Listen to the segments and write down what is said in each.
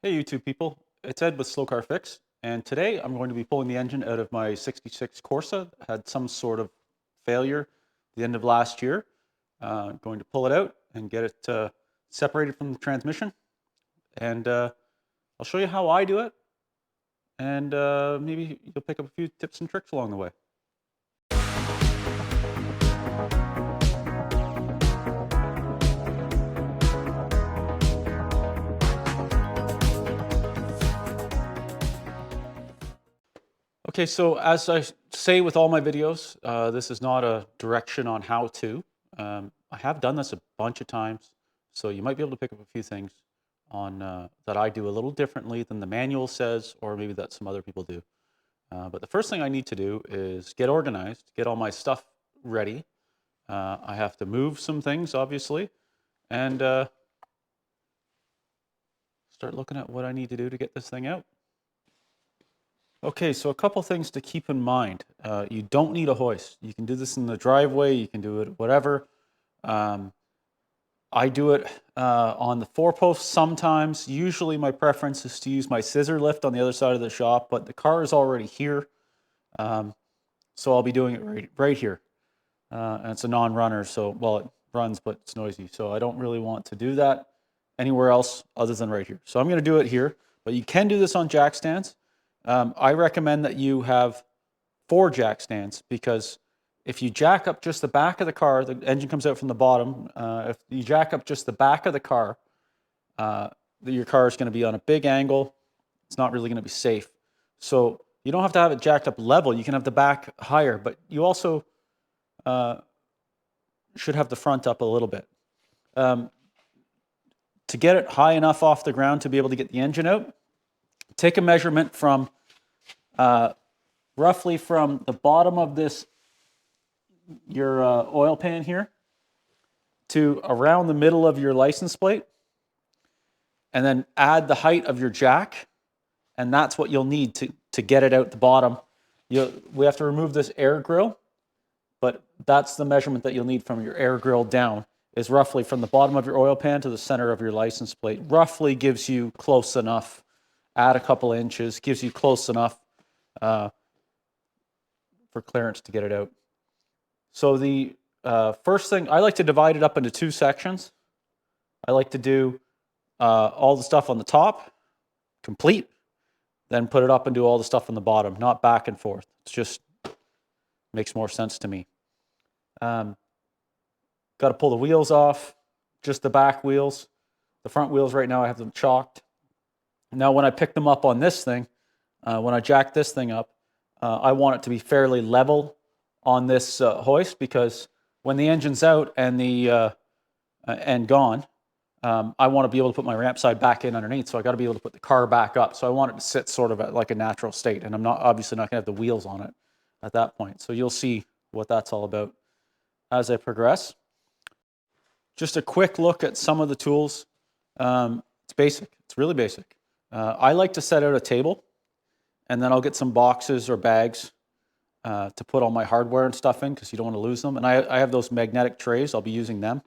Hey YouTube people, it's Ed with Slow Car Fix, and today I'm going to be pulling the engine out of my 66 Corsa. Had some sort of failure at the end of last year. Going to pull it out and get it separated from the transmission, and I'll show you how I do it, and maybe you'll pick up a few tips and tricks along the way. Okay, so as I say with all my videos, this is not a direction on how to. I have done this a bunch of times, so you might be able to pick up a few things on that I do a little differently than the manual says, or maybe that some other people do. But the first thing I need to do is get organized, get all my stuff ready. I have to move some things, obviously, and start looking at what I need to do to get this thing out. Okay, so a couple things to keep in mind. You don't need a hoist. You can do this in the driveway, you can do it whatever. I do it on the four posts sometimes. Usually my preference is to use my scissor lift on the other side of the shop, but the car is already here. So I'll be doing it right here. And it's a non-runner, so, well, it runs, but it's noisy. So I don't really want to do that anywhere else other than right here. So I'm going to do it here, but you can do this on jack stands. I recommend that you have 4 jack stands, because if you jack up just the back of the car, the engine comes out from the bottom. If you jack up just the back of the car, your car is going to be on a big angle. It's not really going to be safe. So you don't have to have it jacked up level. You can have the back higher, but you also should have the front up a little bit. To get it high enough off the ground to be able to get the engine out, take a measurement from roughly from the bottom of your oil pan here to around the middle of your license plate, and then add the height of your jack, and that's what you'll need to get it out the bottom. We have to remove this air grill, but that's the measurement that you'll need from your air grill down, is roughly from the bottom of your oil pan to the center of your license plate. Roughly gives you close enough. Add a couple inches, gives you close enough for clearance to get it out. So the first thing, I like to divide it up into 2 sections. I like to do all the stuff on the top, complete, then put it up and do all the stuff on the bottom, not back and forth. It just makes more sense to me. Got to pull the wheels off, just the back wheels. The front wheels right now I have them chalked. Now when I pick them up on this thing, when I jack this thing up, I want it to be fairly level on this hoist, because when the engine's out and gone, I want to be able to put my ramp side back in underneath, so I got to be able to put the car back up. So I want it to sit sort of at like a natural state, and I'm obviously not going to have the wheels on it at that point. So you'll see what that's all about as I progress. Just a quick look at some of the tools. It's basic. It's really basic. I like to set out a table, and then I'll get some boxes or bags to put all my hardware and stuff in, because you don't want to lose them. And I have those magnetic trays. I'll be using them.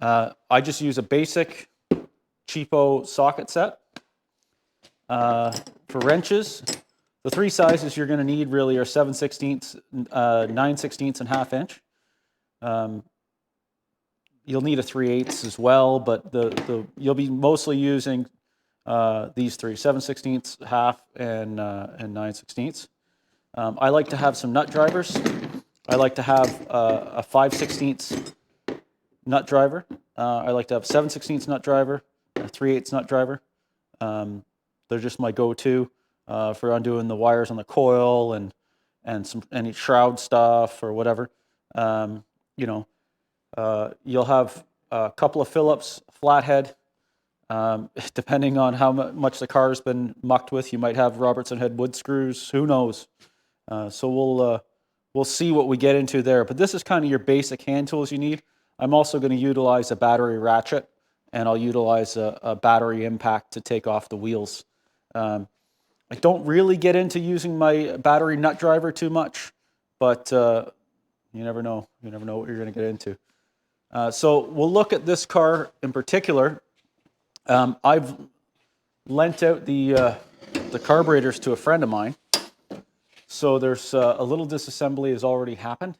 I just use a basic cheapo socket set. For wrenches, the 3 sizes you're going to need really are 7/16, 9/16, and 1/2 inch. You'll need a 3/8 as well, but you'll be mostly using these 3, 7/16, 1/2, and 9/16. I like to have some nut drivers. I like to have a 5/16 nut driver. I like to have 7/16 nut driver, a 3/8 nut driver. They're just my go-to for undoing the wires on the coil and any shroud stuff or whatever. You'll have a couple of Phillips flathead. Depending on how much the car's been mucked with, you might have Robertson head wood screws. Who knows? So we'll see what we get into there. But this is kind of your basic hand tools you need. I'm also going to utilize a battery ratchet, and I'll utilize a battery impact to take off the wheels. I don't really get into using my battery nut driver too much, but you never know. You never know what you're going to get into. So we'll look at this car in particular. I've lent out the carburetors to a friend of mine. So there's a little disassembly has already happened.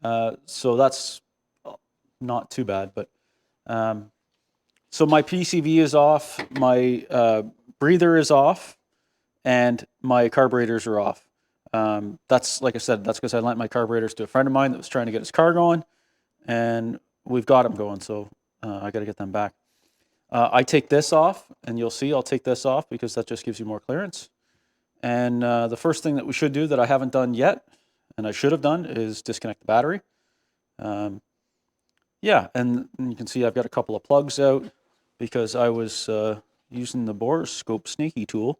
So that's not too bad. But so my PCV is off, my breather is off, and my carburetors are off. That's, like I said, that's because I lent my carburetors to a friend of mine that was trying to get his car going, and we've got them going, so I got to get them back. I take this off, and you'll see I'll take this off because that just gives you more clearance. And the first thing that we should do that I haven't done yet, and I should have done, is disconnect the battery. Yeah, and you can see I've got a couple of plugs out because I was using the borescope sneaky tool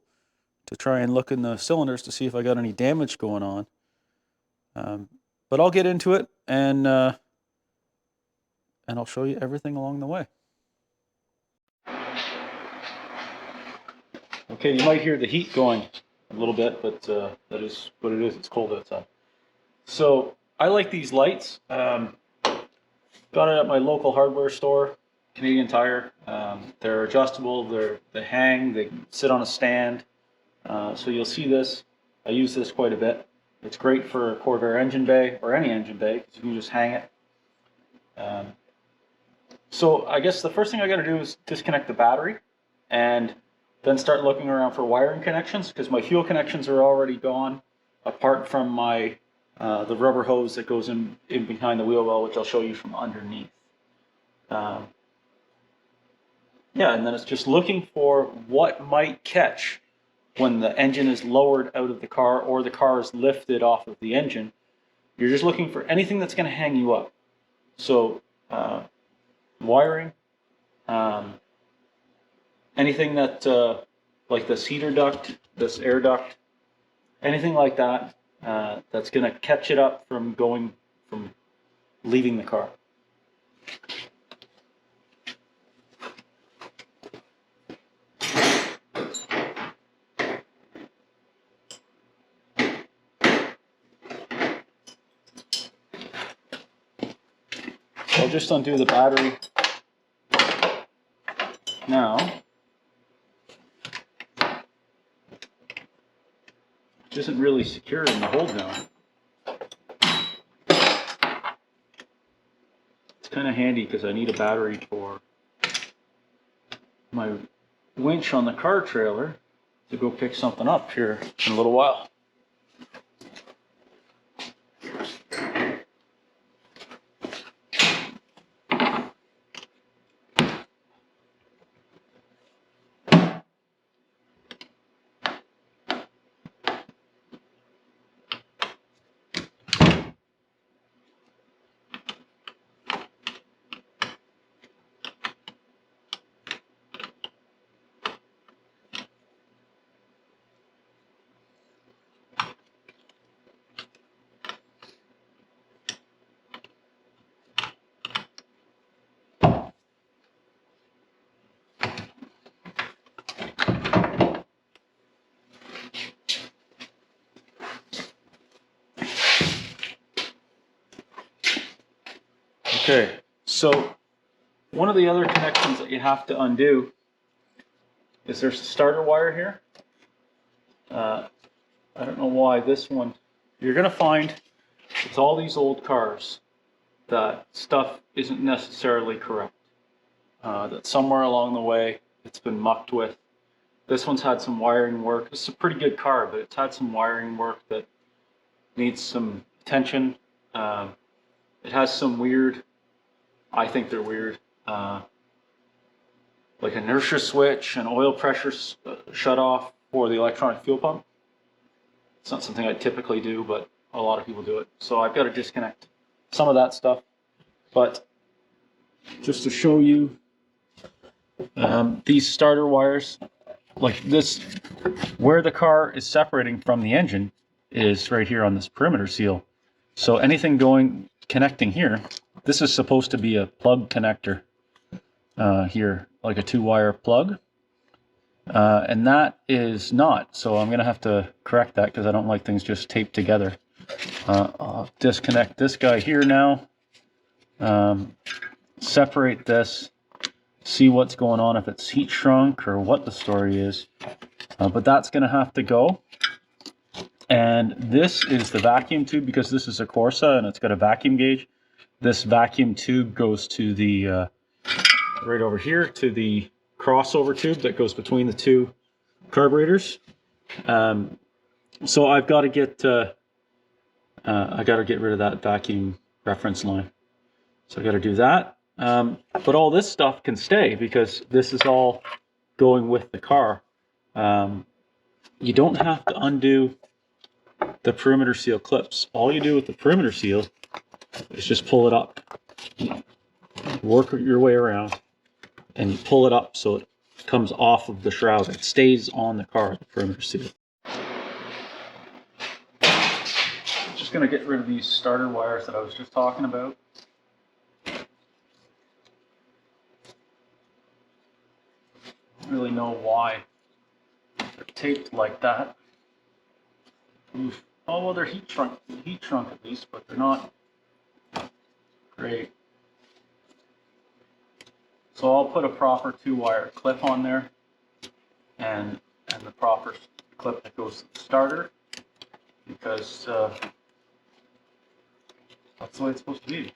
to try and look in the cylinders to see if I got any damage going on. But I'll get into it, and I'll show you everything along the way. Okay, you might hear the heat going a little bit, but that is what it is. It's cold outside. So I like these lights. Got it at my local hardware store, Canadian Tire. They're adjustable. They hang. They sit on a stand. So you'll see this. I use this quite a bit. It's great for a Corvair engine bay or any engine bay because you can just hang it. So I guess the first thing I got to do is disconnect the battery and then start looking around for wiring connections because my fuel connections are already gone, apart from my the rubber hose that goes in behind the wheel well, which I'll show you from underneath. Yeah, and then it's just looking for what might catch when the engine is lowered out of the car or the car is lifted off of the engine. You're just looking for anything that's going to hang you up. So wiring, anything that like this heater duct, this air duct, anything like that that's going to catch it up from leaving the car. I'll just undo the battery now. It isn't really secure in the hold down. It's kind of handy because I need a battery for my winch on the car trailer to go pick something up here in a little while. Okay, so one of the other connections that you have to undo is there's a starter wire here. I don't know why this one, you're going to find with all these old cars that stuff isn't necessarily correct. That somewhere along the way it's been mucked with. This one's had some wiring work. It's a pretty good car, but it's had some wiring work that needs some attention. It has some weird, I think they're weird, like inertia switch and oil pressure shut off for the electronic fuel pump. It's not something I typically do, but a lot of people do it. So I've got to disconnect some of that stuff. But just to show you, these starter wires, like this, where the car is separating from the engine is right here on this perimeter seal. So anything connecting here, this is supposed to be a plug connector here, like a 2-wire plug. And that is not, so I'm going to have to correct that because I don't like things just taped together. I'll disconnect this guy here now, separate this, see what's going on, if it's heat shrunk or what the story is. But that's going to have to go. And this is the vacuum tube, because this is a Corsa and it's got a vacuum gauge. This vacuum tube goes to the, right over here, to the crossover tube that goes between the two carburetors. So I've got to get, I got to get rid of that vacuum reference line. So I got to do that. But all this stuff can stay because this is all going with the car. You don't have to undo the perimeter seal clips. All you do with the perimeter seal is just pull it up. Work your way around and you pull it up so it comes off of the shroud. It stays on the car, the perimeter seal. Just going to get rid of these starter wires that I was just talking about. Don't really know why they're taped like that. Oof. Oh well, they're heat shrunk at least, but they're not great. So I'll put a proper 2-wire clip on there, and the proper clip that goes to the starter, because that's the way it's supposed to be.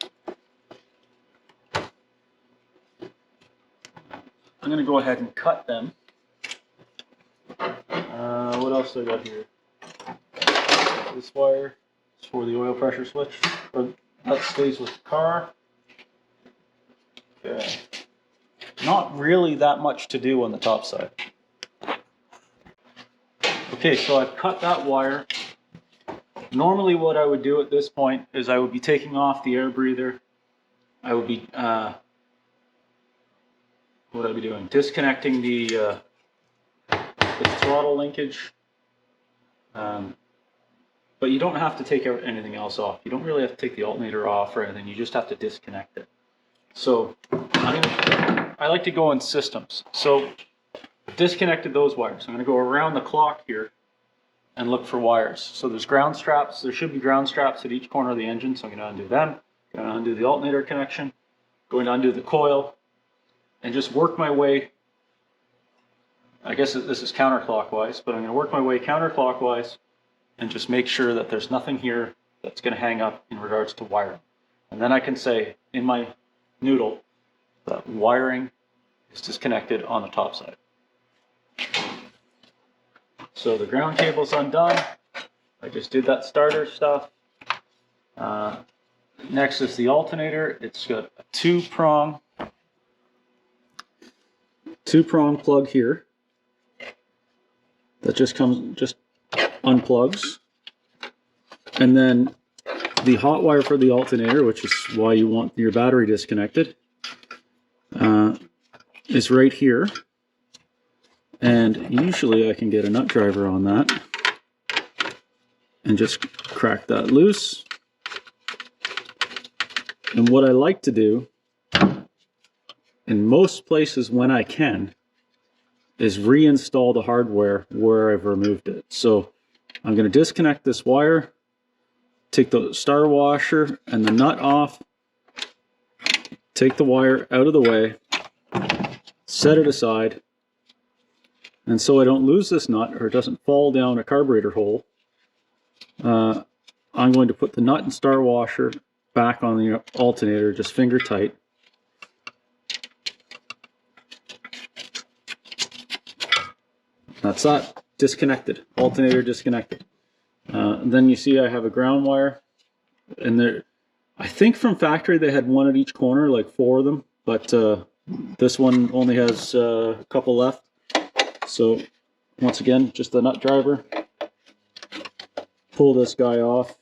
I'm going to go ahead and cut them. What else do I got here? This wire is for the oil pressure switch, or that stays with the car. Okay. Not really that much to do on the top side. Okay, so I've cut that wire. Normally what I would do at this point is I would be taking off the air breather. I would be, what would I be doing? Disconnecting the throttle linkage. But you don't have to take anything else off. You don't really have to take the alternator off or anything. You just have to disconnect it. So I like to go in systems. So disconnected those wires. I'm going to go around the clock here and look for wires. So there's ground straps. There should be ground straps at each corner of the engine. So I'm going to undo them. I'm going to undo the alternator connection. Going to undo the coil. And just work my way. I guess this is counterclockwise, but I'm going to work my way counterclockwise and just make sure that there's nothing here that's going to hang up in regards to wiring. And then I can say in my noodle that wiring is disconnected on the top side. So the ground cable's undone. I just did that starter stuff. Next is the alternator. It's got a two-prong plug here that just unplugs, and then the hot wire for the alternator, which is why you want your battery disconnected, is right here, and usually I can get a nut driver on that and just crack that loose. And what I like to do in most places when I can is reinstall the hardware where I've removed it. So I'm going to disconnect this wire, take the star washer and the nut off, take the wire out of the way, set it aside, and so I don't lose this nut or it doesn't fall down a carburetor hole, I'm going to put the nut and star washer back on the alternator, just finger tight. That's that, disconnected, alternator disconnected. Then you see I have a ground wire, and there, I think from factory they had one at each corner, like 4 of them, but this one only has a couple left. So once again, just the nut driver, pull this guy off,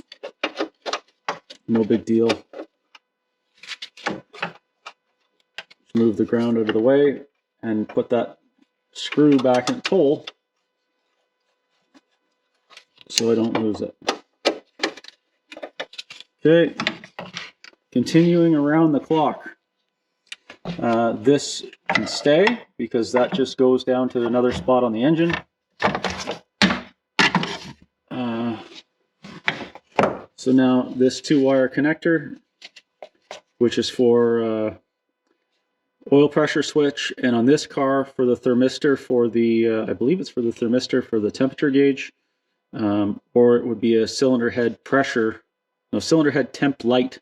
no big deal. Just move the ground out of the way and put that screw back in its hole so I don't lose it. Okay, continuing around the clock. This can stay because that just goes down to another spot on the engine. So now this 2-wire connector, which is for oil pressure switch, and on this car for the thermistor for the, I believe it's for the thermistor for the temperature gauge, or it would be a cylinder head pressure, no, cylinder head temp light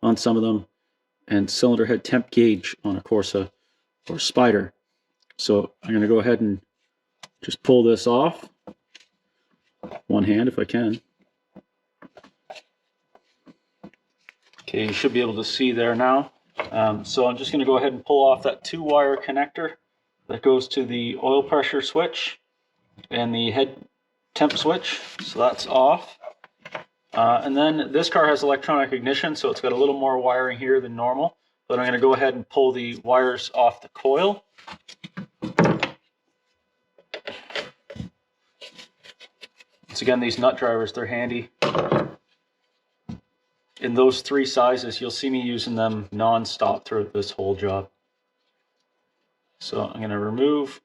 on some of them, and cylinder head temp gauge on a Corsa or Spider. So I'm going to go ahead and just pull this off, one hand if I can. Okay, you should be able to see there now. So I'm just going to go ahead and pull off that 2-wire connector that goes to the oil pressure switch and the head temp switch. So that's off. And then this car has electronic ignition, so it's got a little more wiring here than normal. But I'm going to go ahead and pull the wires off the coil. Once again, these nut drivers, they're handy. In those 3 sizes, you'll see me using them non-stop throughout this whole job. So I'm going to remove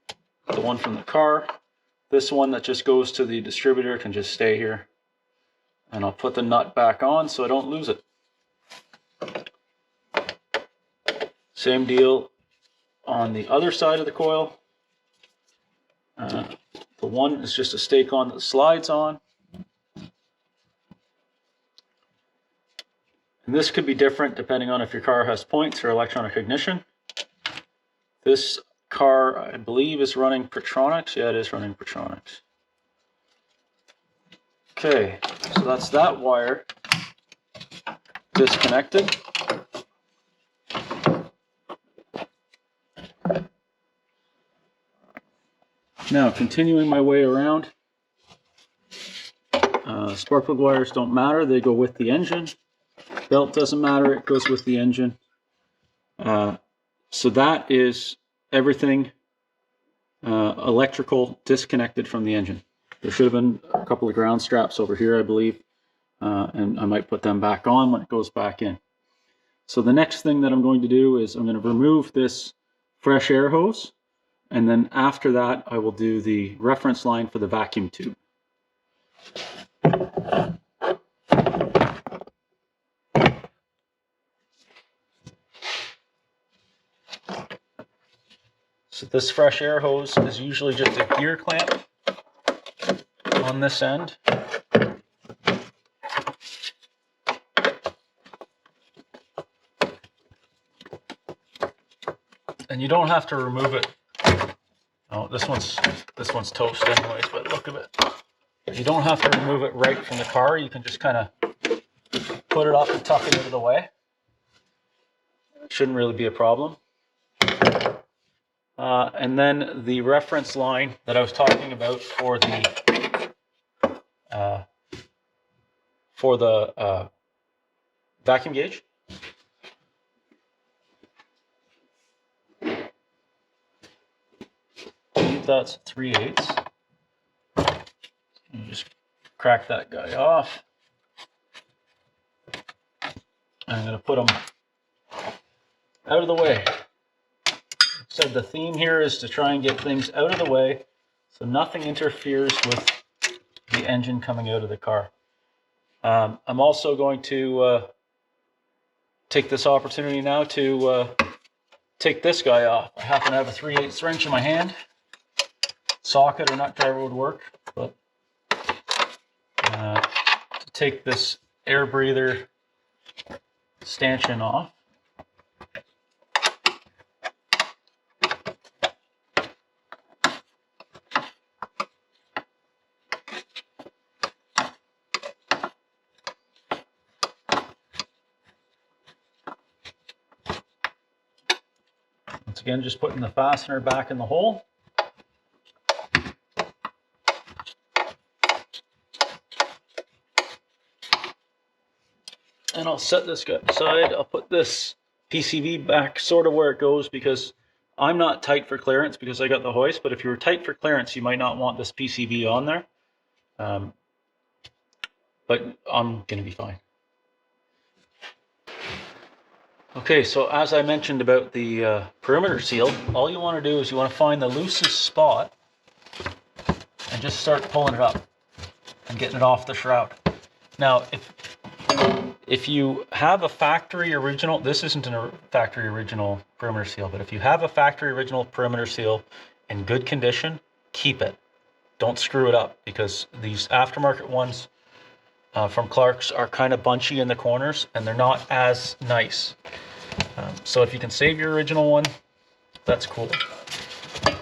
the one from the car. This one that just goes to the distributor can just stay here. And I'll put the nut back on so I don't lose it. Same deal on the other side of the coil. The one is just a stake on that slides on. And this could be different depending on if your car has points or electronic ignition. This car, I believe, is running Pertronics. Yeah, it is running Pertronics. Okay, so that's that wire disconnected. Now, continuing my way around, spark plug wires don't matter, they go with the engine. Belt doesn't matter, it goes with the engine. So that is everything electrical disconnected from the engine. There should have been a couple of ground straps over here, I believe, and I might put them back on when it goes back in. So the next thing that I'm going to do is I'm going to remove this fresh air hose, and then after that I will do the reference line for the vacuum tube. So this fresh air hose is usually just a gear clamp on this end. And you don't have to remove it. Oh, this one's toast anyways, but look at it. You don't have to remove it right from the car. You can just kind of put it up and tuck it into the way. It shouldn't really be a problem. And then the reference line that I was talking about for the vacuum gauge. I believe that's 3/8. You just crack that guy off. I'm going to put them out of the way. So the theme here is to try and get things out of the way so nothing interferes with the engine coming out of the car. I'm also going to take this opportunity now to take this guy off. I happen to have a 3/8 wrench in my hand. Socket or nut driver would work, but to take this air breather stanchion off. Once again, just putting the fastener back in the hole. And I'll set this guy aside. I'll put this PCV back sort of where it goes because I'm not tight for clearance because I got the hoist, but if you were tight for clearance, you might not want this PCV on there. But I'm going to be fine. Okay, so as I mentioned about the perimeter seal, all you want to do is you want to find the loosest spot and just start pulling it up and getting it off the shroud. Now, If you have a factory original, this isn't a factory original perimeter seal, but if you have a factory original perimeter seal in good condition, keep it. Don't screw it up, because these aftermarket ones from Clark's are kind of bunchy in the corners and they're not as nice. So if you can save your original one, that's cool.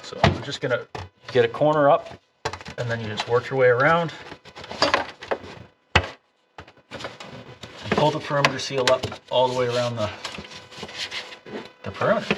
So I'm just gonna get a corner up, and then you just work your way around and pull the perimeter seal up all the way around the perimeter.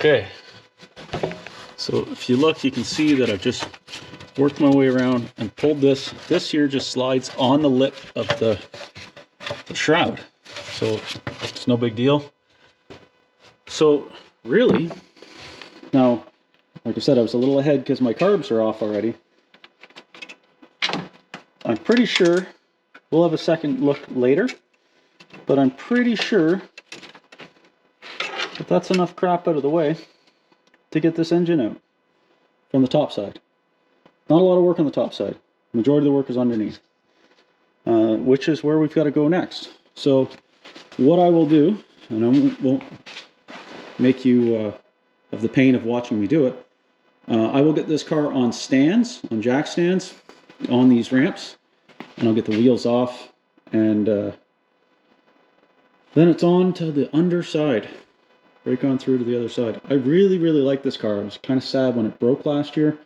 Okay, so if you look, you can see that I've just worked my way around and pulled this. This here just slides on the lip of the shroud, so it's no big deal. So really, now, like I said, I was a little ahead because my carbs are off already. I'm pretty sure, we'll have a second look later, but I'm pretty sure but that's enough crap out of the way to get this engine out from the top side. Not a lot of work on the top side. The majority of the work is underneath, which is where we've got to go next. So what I will do, and I won't make you of the pain of watching me do it, I will get this car on stands, on jack stands, on these ramps, and I'll get the wheels off, and then it's on to the underside. Break on through to the other side. I really, really like this car. I was kind of sad when it broke last year,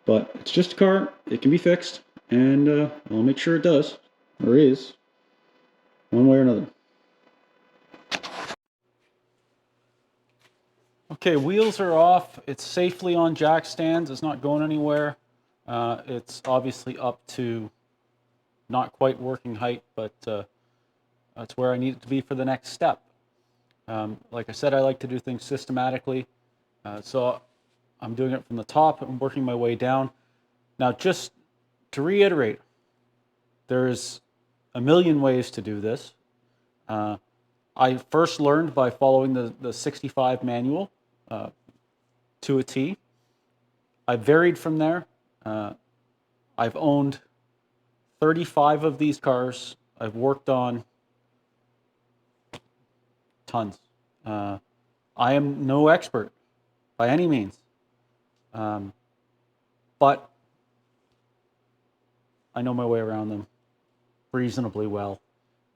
but it's just a car. It can be fixed, and I'll make sure it does, or is, one way or another. Okay, wheels are off. It's safely on jack stands. It's not going anywhere. It's obviously up to not quite working height, but that's where I need it to be for the next step. Like I said, I like to do things systematically. So I'm doing it from the top and working my way down. Now, just to reiterate, there's a million ways to do this. I first learned by following the 65 manual to a T. I varied from there. I've owned 35 of these cars. I've worked on tons. I am no expert by any means, but I know my way around them reasonably well,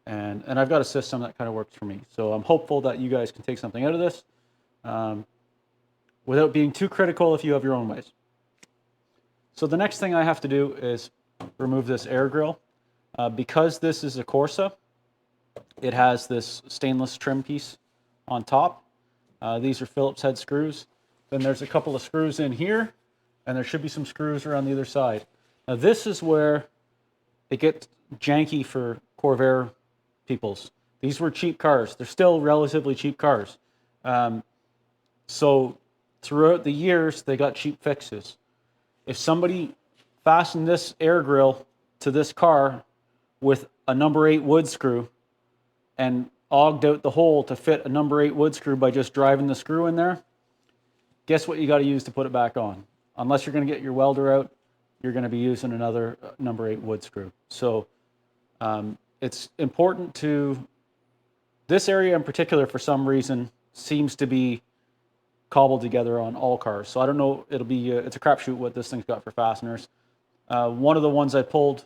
and I've got a system that kind of works for me. So I'm hopeful that you guys can take something out of this without being too critical if you have your own ways. So the next thing I have to do is remove this air grill. Because this is a Corsa, it has this stainless trim piece on top. These are Phillips head screws. Then there's a couple of screws in here, and there should be some screws around the other side. Now this is where it gets janky for Corvair peoples. These were cheap cars. They're still relatively cheap cars. So throughout the years, they got cheap fixes. If somebody fastened this air grill to this car with a number 8 wood screw and auged out the hole to fit a number 8 wood screw by just driving the screw in there, guess what you got to use to put it back on? Unless you're going to get your welder out, you're going to be using another number 8 wood screw. So it's important to, this area in particular for some reason seems to be cobbled together on all cars. So I don't know, it'll be, it's a crapshoot what this thing's got for fasteners. One of the ones I pulled,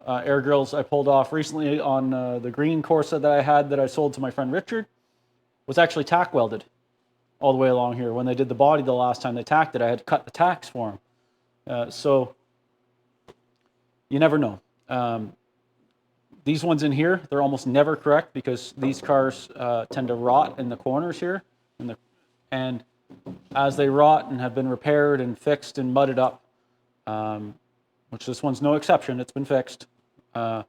air grills I pulled off recently on the green Corsa that I had that I sold to my friend Richard was actually tack welded all the way along here. When they did the body the last time they tacked it, I had to cut the tacks for them. So you never know. These ones in here, they're almost never correct because these cars tend to rot in the corners here. And as they rot and have been repaired and fixed and mudded up, which this one's no exception, it's been fixed, the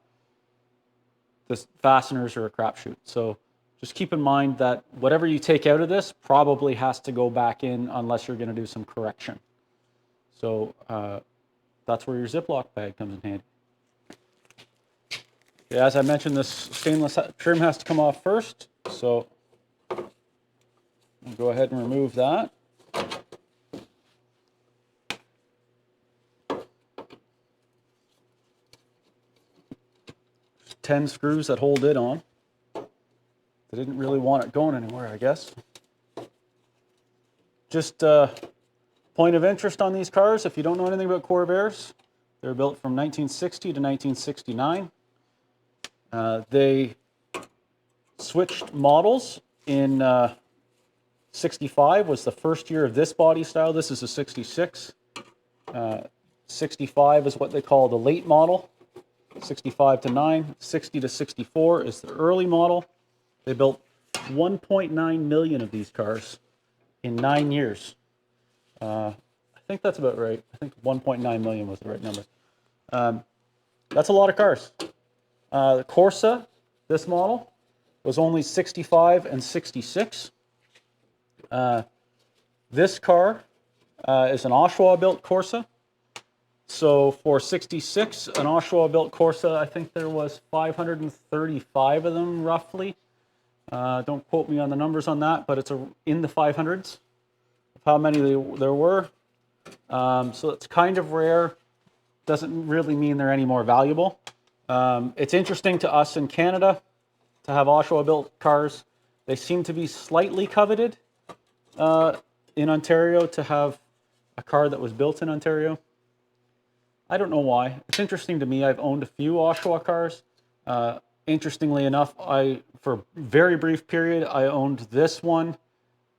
fasteners are a crapshoot. So just keep in mind that whatever you take out of this probably has to go back in unless you're going to do some correction. So that's where your Ziploc bag comes in handy. Yeah, as I mentioned, this stainless trim has to come off first. So I'll go ahead and remove that. 10 screws that hold it on. They didn't really want it going anywhere, I guess. Just point of interest on these cars, if you don't know anything about Corvairs, they're built from 1960 to 1969. They switched models in 65 was the first year of this body style. This is a 66. 65 is what they call the late model. 65 to 9. 60 to 64 is the early model. They built 1.9 million of these cars in 9 years. I think that's about right. I think 1.9 million was the right number. That's a lot of cars. The Corsa, this model, was only 65 and 66. This car is an Oshawa-built Corsa. So for 66, an Oshawa-built Corsa, I think there was 535 of them, roughly. Don't quote me on the numbers on that, but it's in the 500s of how many there were. So it's kind of rare. Doesn't really mean they're any more valuable. It's interesting to us in Canada to have Oshawa-built cars. They seem to be slightly coveted in Ontario to have a car that was built in Ontario. I don't know why. It's interesting to me. I've owned a few Oshawa cars. Interestingly enough, for a very brief period, I owned this one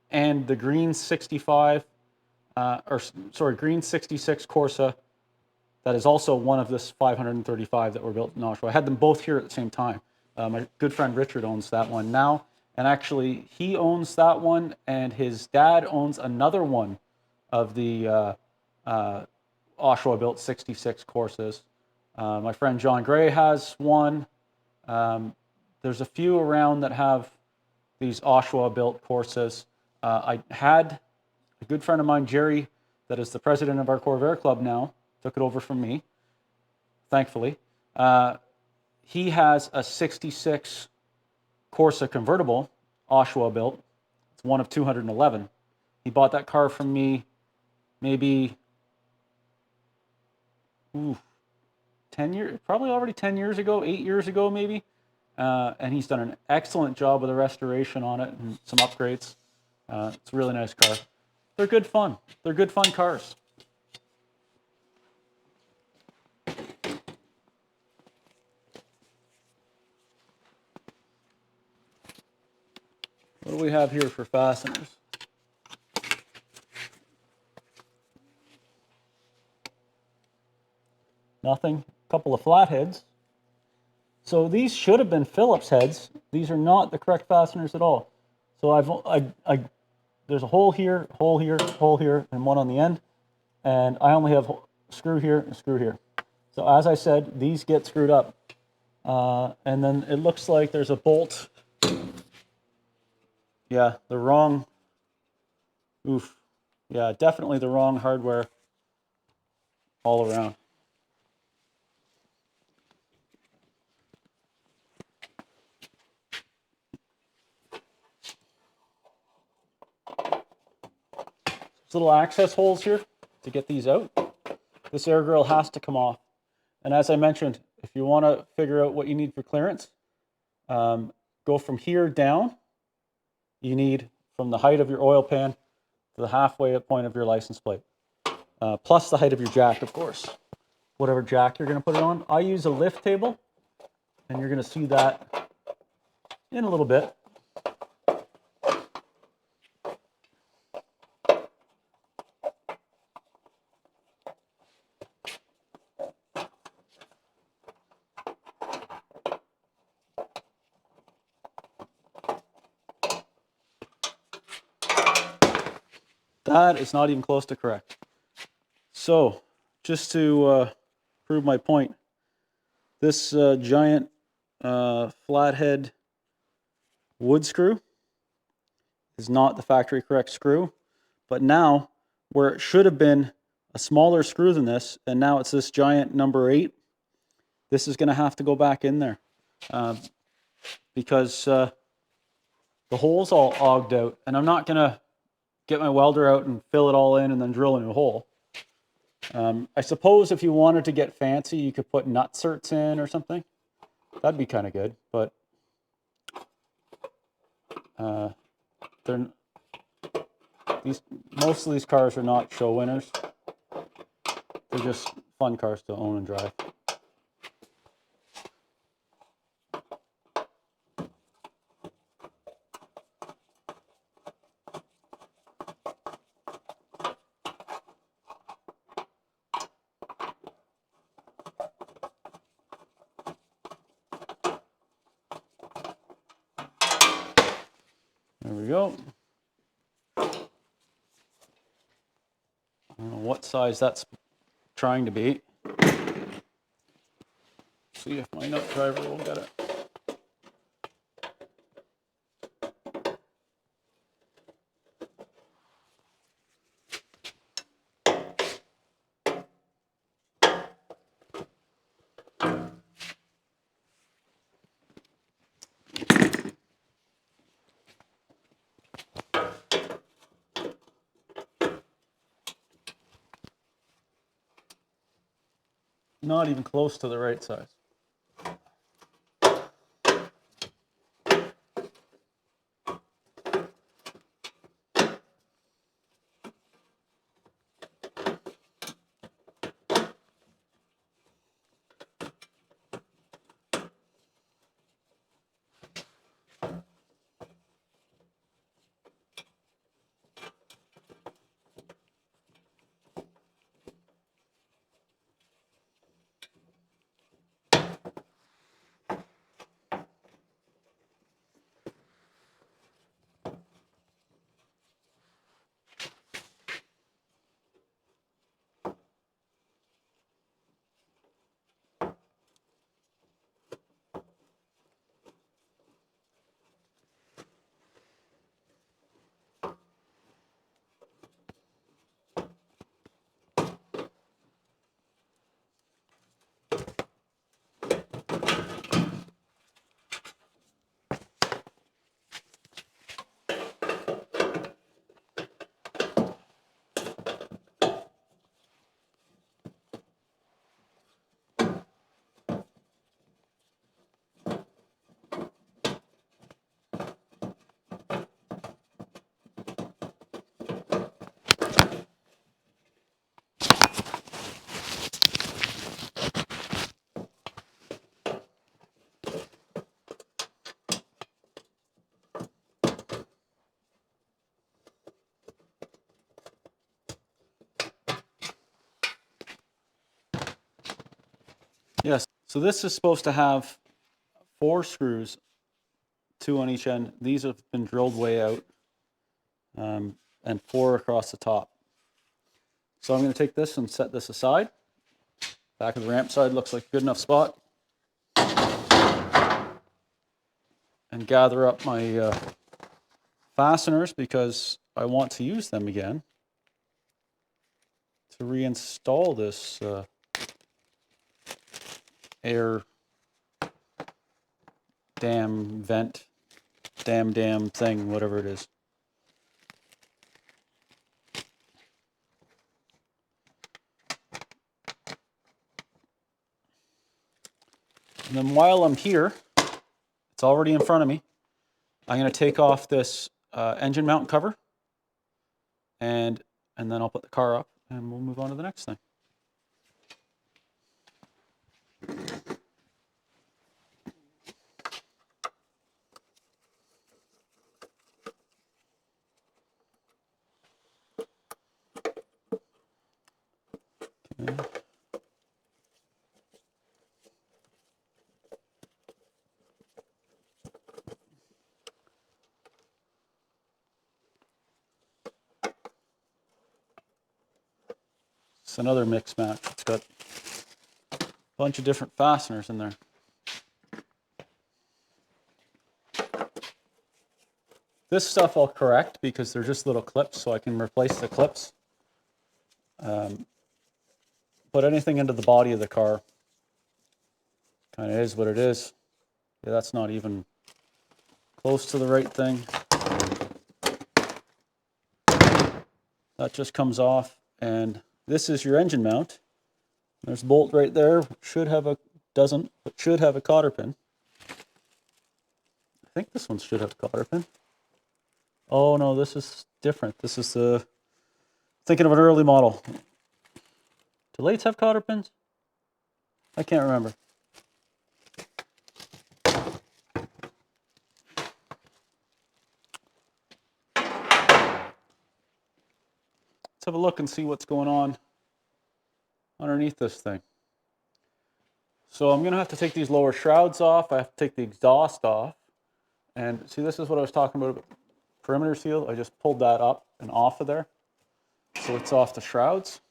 and the green 65, green 66 Corsa. That is also one of this 535 that were built in Oshawa. I had them both here at the same time. My good friend Richard owns that one now. And actually, he owns that one, and his dad owns another one of the Oshawa-built 66 Corsas. My friend John Gray has one. There's a few around that have these Oshawa-built Corsas. I had a good friend of mine, Jerry, that is the president of our Corvair Club now, took it over from me, thankfully. He has a 66 Corsa convertible, Oshawa built. It's one of 211. He bought that car from me maybe 10 years, probably already 10 years ago, 8 years ago maybe. And he's done an excellent job with the restoration on it and some upgrades. It's a really nice car. They're good fun. They're good fun cars. What do we have here for fasteners? Nothing. A couple of flatheads. So these should have been Phillips heads. These are not the correct fasteners at all. So there's a hole here, hole here, hole here, and one on the end. And I only have screw here and screw here. So as I said, these get screwed up. And then it looks like there's a bolt. Yeah, the wrong, yeah, definitely the wrong hardware all around. There's little access holes here to get these out. This air grill has to come off. And as I mentioned, if you want to figure out what you need for clearance, go from here down. You need from the height of your oil pan to the halfway point of your license plate, plus the height of your jack, of course. Whatever jack you're going to put it on. I use a lift table, and you're going to see that in a little bit. That is not even close to correct. So, just to prove my point, this giant flathead wood screw is not the factory correct screw, but now where it should have been a smaller screw than this, and now it's this giant number 8, this is going to have to go back in there because the hole's all ogged out, and I'm not going to get my welder out and fill it all in and then drill a new hole. I suppose if you wanted to get fancy, you could put nutserts in or something. That'd be kind of good, but most of these cars are not show winners. They're just fun cars to own and drive. There we go. I don't know what size that's trying to be. See if my nut driver will get it. Not even close to the right size. Yes, so this is supposed to have 4 screws, 2 on each end. These have been drilled way out, and 4 across the top. So I'm going to take this and set this aside. Back of the ramp side looks like a good enough spot. And gather up my fasteners because I want to use them again to reinstall this air dam vent, dam thing, whatever it is. And then while I'm here, it's already in front of me, I'm going to take off this engine mount cover, and then I'll put the car up, and we'll move on to the next thing. Okay. It's another mix match. It's got a bunch of different fasteners in there. This stuff I'll correct because they're just little clips, so I can replace the clips. Put anything into the body of the car. Kind of is what it is. Yeah, that's not even close to the right thing. That just comes off, and this is your engine mount. There's a bolt right there. Should have a, doesn't, but should have a cotter pin. I think this one should have a cotter pin. Oh no, this is different. This is the, thinking of an early model. Do lates have cotter pins? I can't remember. Let's have a look and see what's going on underneath this thing. So I'm going to have to take these lower shrouds off. I have to take the exhaust off. And see, this is what I was talking about perimeter seal. I just pulled that up and off of there. So it's off the shrouds.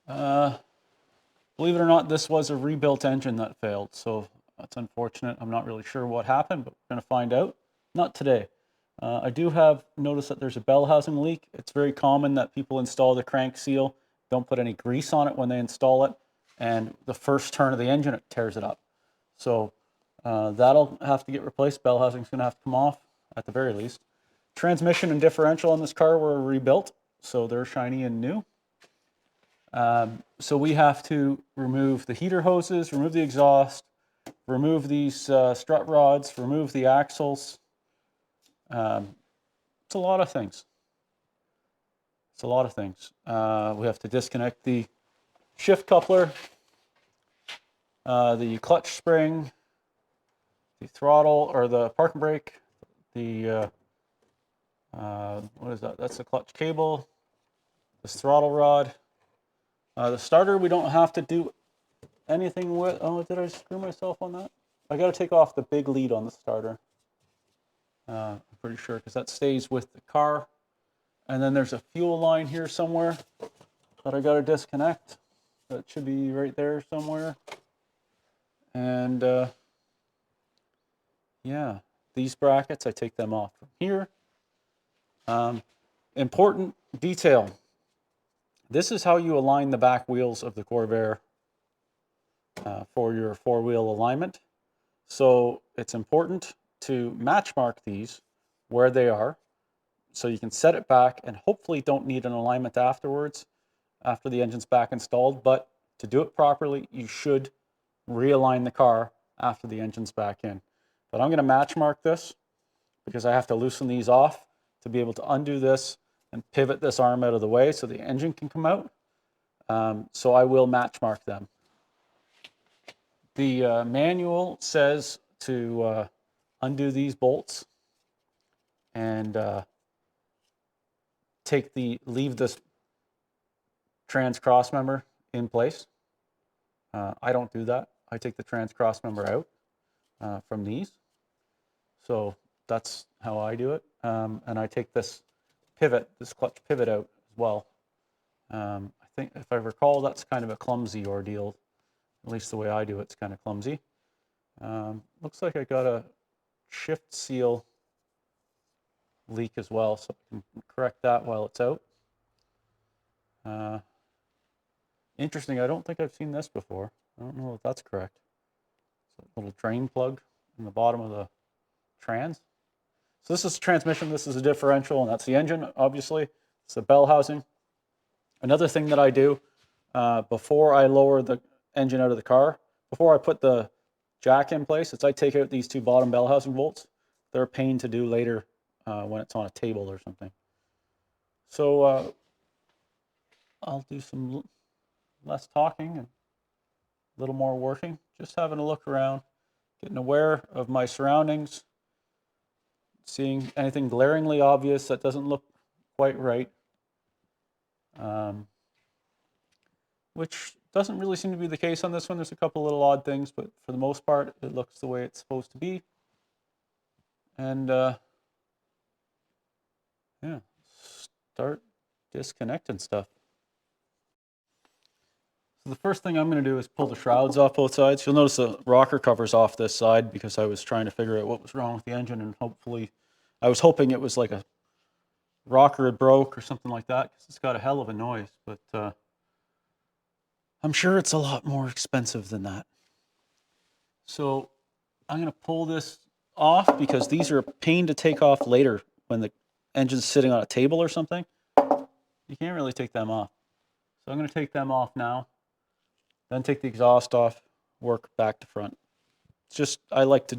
Believe it or not, this was a rebuilt engine that failed. So that's unfortunate. I'm not really sure what happened, but we're going to find out. Not today. I do have noticed that there's a bell housing leak. It's very common that people install the crank seal, don't put any grease on it when they install it, and the first turn of the engine, it tears it up. So that'll have to get replaced. Bell housing's going to have to come off at the very least. Transmission and differential on this car were rebuilt, so they're shiny and new. So we have to remove the heater hoses, remove the exhaust, remove these strut rods, remove the axles. It's a lot of things. It's a lot of things. We have to disconnect the shift coupler, the clutch spring, the throttle or the parking brake, the what is that? That's the clutch cable, this throttle rod. The starter we don't have to do anything with. Oh, did I screw myself on that? I got to take off the big lead on the starter. I'm pretty sure because that stays with the car. And then there's a fuel line here somewhere that I got to disconnect. That should be right there somewhere. And yeah, these brackets, I take them off from here. Important detail. This is how you align the back wheels of the Corvair for your four-wheel alignment. So it's important to match mark these where they are so you can set it back and hopefully don't need an alignment afterwards after the engine's back installed. But to do it properly, you should realign the car after the engine's back in. But I'm going to match mark this because I have to loosen these off to be able to undo this and pivot this arm out of the way so the engine can come out. So I will match mark them. The manual says to undo these bolts and leave this trans cross member in place. I don't do that. I take the trans cross member out from these. So that's how I do it. And I take this pivot, this clutch pivot out as well. I think if I recall, that's kind of a clumsy ordeal. At least the way I do it's kind of clumsy. Looks like I got a shift seal leak as well, so I can correct that while it's out. Interesting, I don't think I've seen this before. I don't know if that's correct. It's a little drain plug in the bottom of the trans. So this is the transmission, this is a differential, and that's the engine, obviously. It's the bell housing. Another thing that I do before I lower the engine out of the car, before I put the jack in place, is I take out these two bottom bell housing bolts. They're a pain to do later when it's on a table or something. So I'll do some less talking and a little more working, just having a look around, getting aware of my surroundings, seeing anything glaringly obvious that doesn't look quite right, which doesn't really seem to be the case on this one. There's a couple little odd things, but for the most part, it looks the way it's supposed to be. And yeah, start disconnecting stuff. So the first thing I'm going to do is pull the shrouds off both sides. You'll notice the rocker cover's off this side because I was trying to figure out what was wrong with the engine, and hopefully, I was hoping it was like a rocker had broke or something like that because it's got a hell of a noise, but I'm sure it's a lot more expensive than that. So I'm going to pull this off because these are a pain to take off later when the engine's sitting on a table or something. You can't really take them off. So I'm going to take them off now, then take the exhaust off, work back to front. It's just, I like to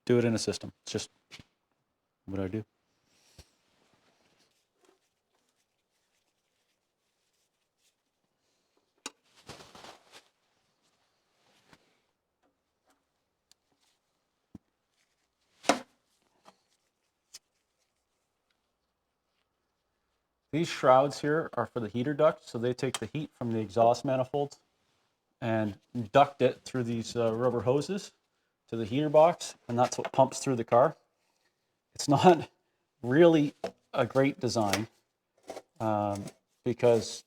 do it in a system. It's just what I do. These shrouds here are for the heater duct, so they take the heat from the exhaust manifolds and duct it through these rubber hoses to the heater box, and that's what pumps through the car. It's not really a great design because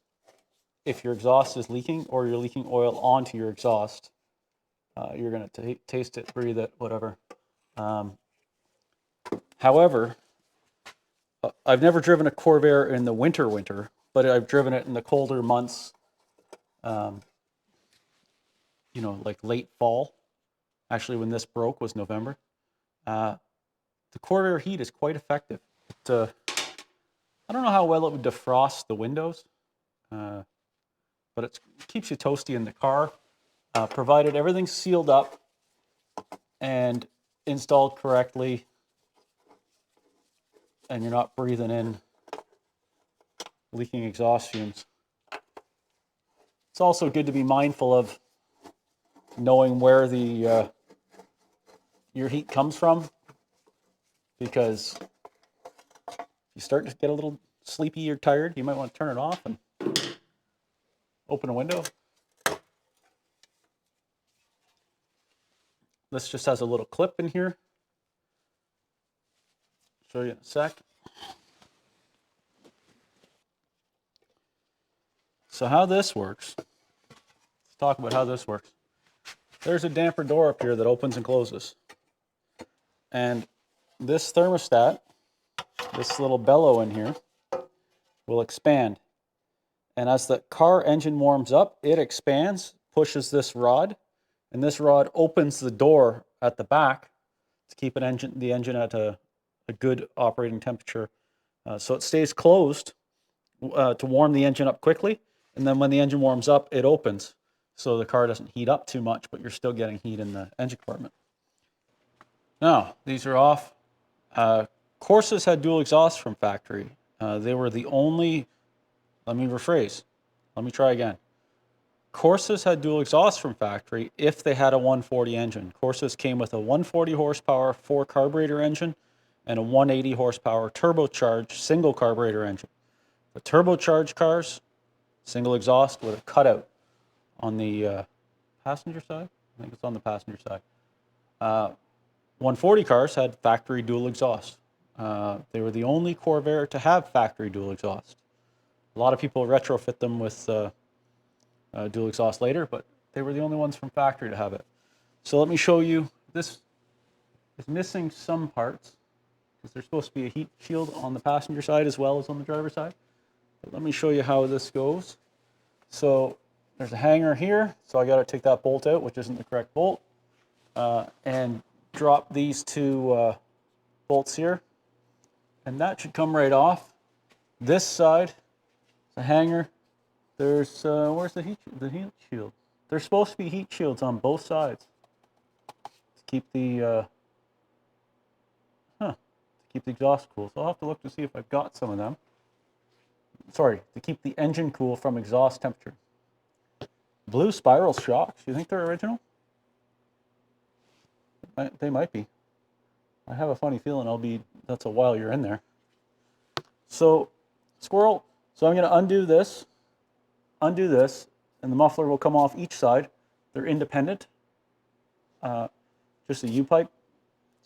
if your exhaust is leaking or you're leaking oil onto your exhaust, you're going to taste it, breathe it, whatever. However, I've never driven a Corvair in the winter, but I've driven it in the colder months, you know, like late fall. Actually, when this broke was November. The Corvair heat is quite effective. I don't know how well it would defrost the windows, but it keeps you toasty in the car, provided everything's sealed up and installed correctly, and you're not breathing in leaking exhaust fumes. It's also good to be mindful of knowing where the your heat comes from, because if you start to get a little sleepy or tired, you might want to turn it off and open a window. This just has a little clip in here. Show you in a sec. So how this works, let's talk about how this works. There's a damper door up here that opens and closes. And this thermostat, this little bellow in here, will expand. And as the car engine warms up, it expands, pushes this rod, and this rod opens the door at the back to keep the engine at a good operating temperature. So it stays closed to warm the engine up quickly. And then when the engine warms up, it opens. So the car doesn't heat up too much, but you're still getting heat in the engine compartment. Now, these are off. Corsas had dual exhaust from factory. They were the only, let me rephrase, let me try again. Corsas had dual exhaust from factory if they had a 140 engine. Corsas came with a 140 horsepower 4-carburetor engine and a 180 horsepower turbocharged single carburetor engine. The turbocharged cars, single exhaust with a cutout on the passenger side. I think it's on the passenger side. 140 cars had factory dual exhaust. They were the only Corvair to have factory dual exhaust. A lot of people retrofit them with dual exhaust later, but they were the only ones from factory to have it. So let me show you. This is missing some parts because there's supposed to be a heat shield on the passenger side as well as on the driver's side. But let me show you how this goes. So there's a hanger here, so I got to take that bolt out, which isn't the correct bolt, and drop these two bolts here, and that should come right off. This side, the hanger, there's where's the heat shield? There's supposed to be heat shields on both sides to keep the exhaust cool. So I'll have to look to see if I've got some of them. Sorry, to keep the engine cool from exhaust temperature. Blue spiral shocks. You think they're original? They might be. I have a funny feeling that's a while you're in there. So, squirrel. So I'm going to undo this, and the muffler will come off each side. They're independent. Just a U-pipe.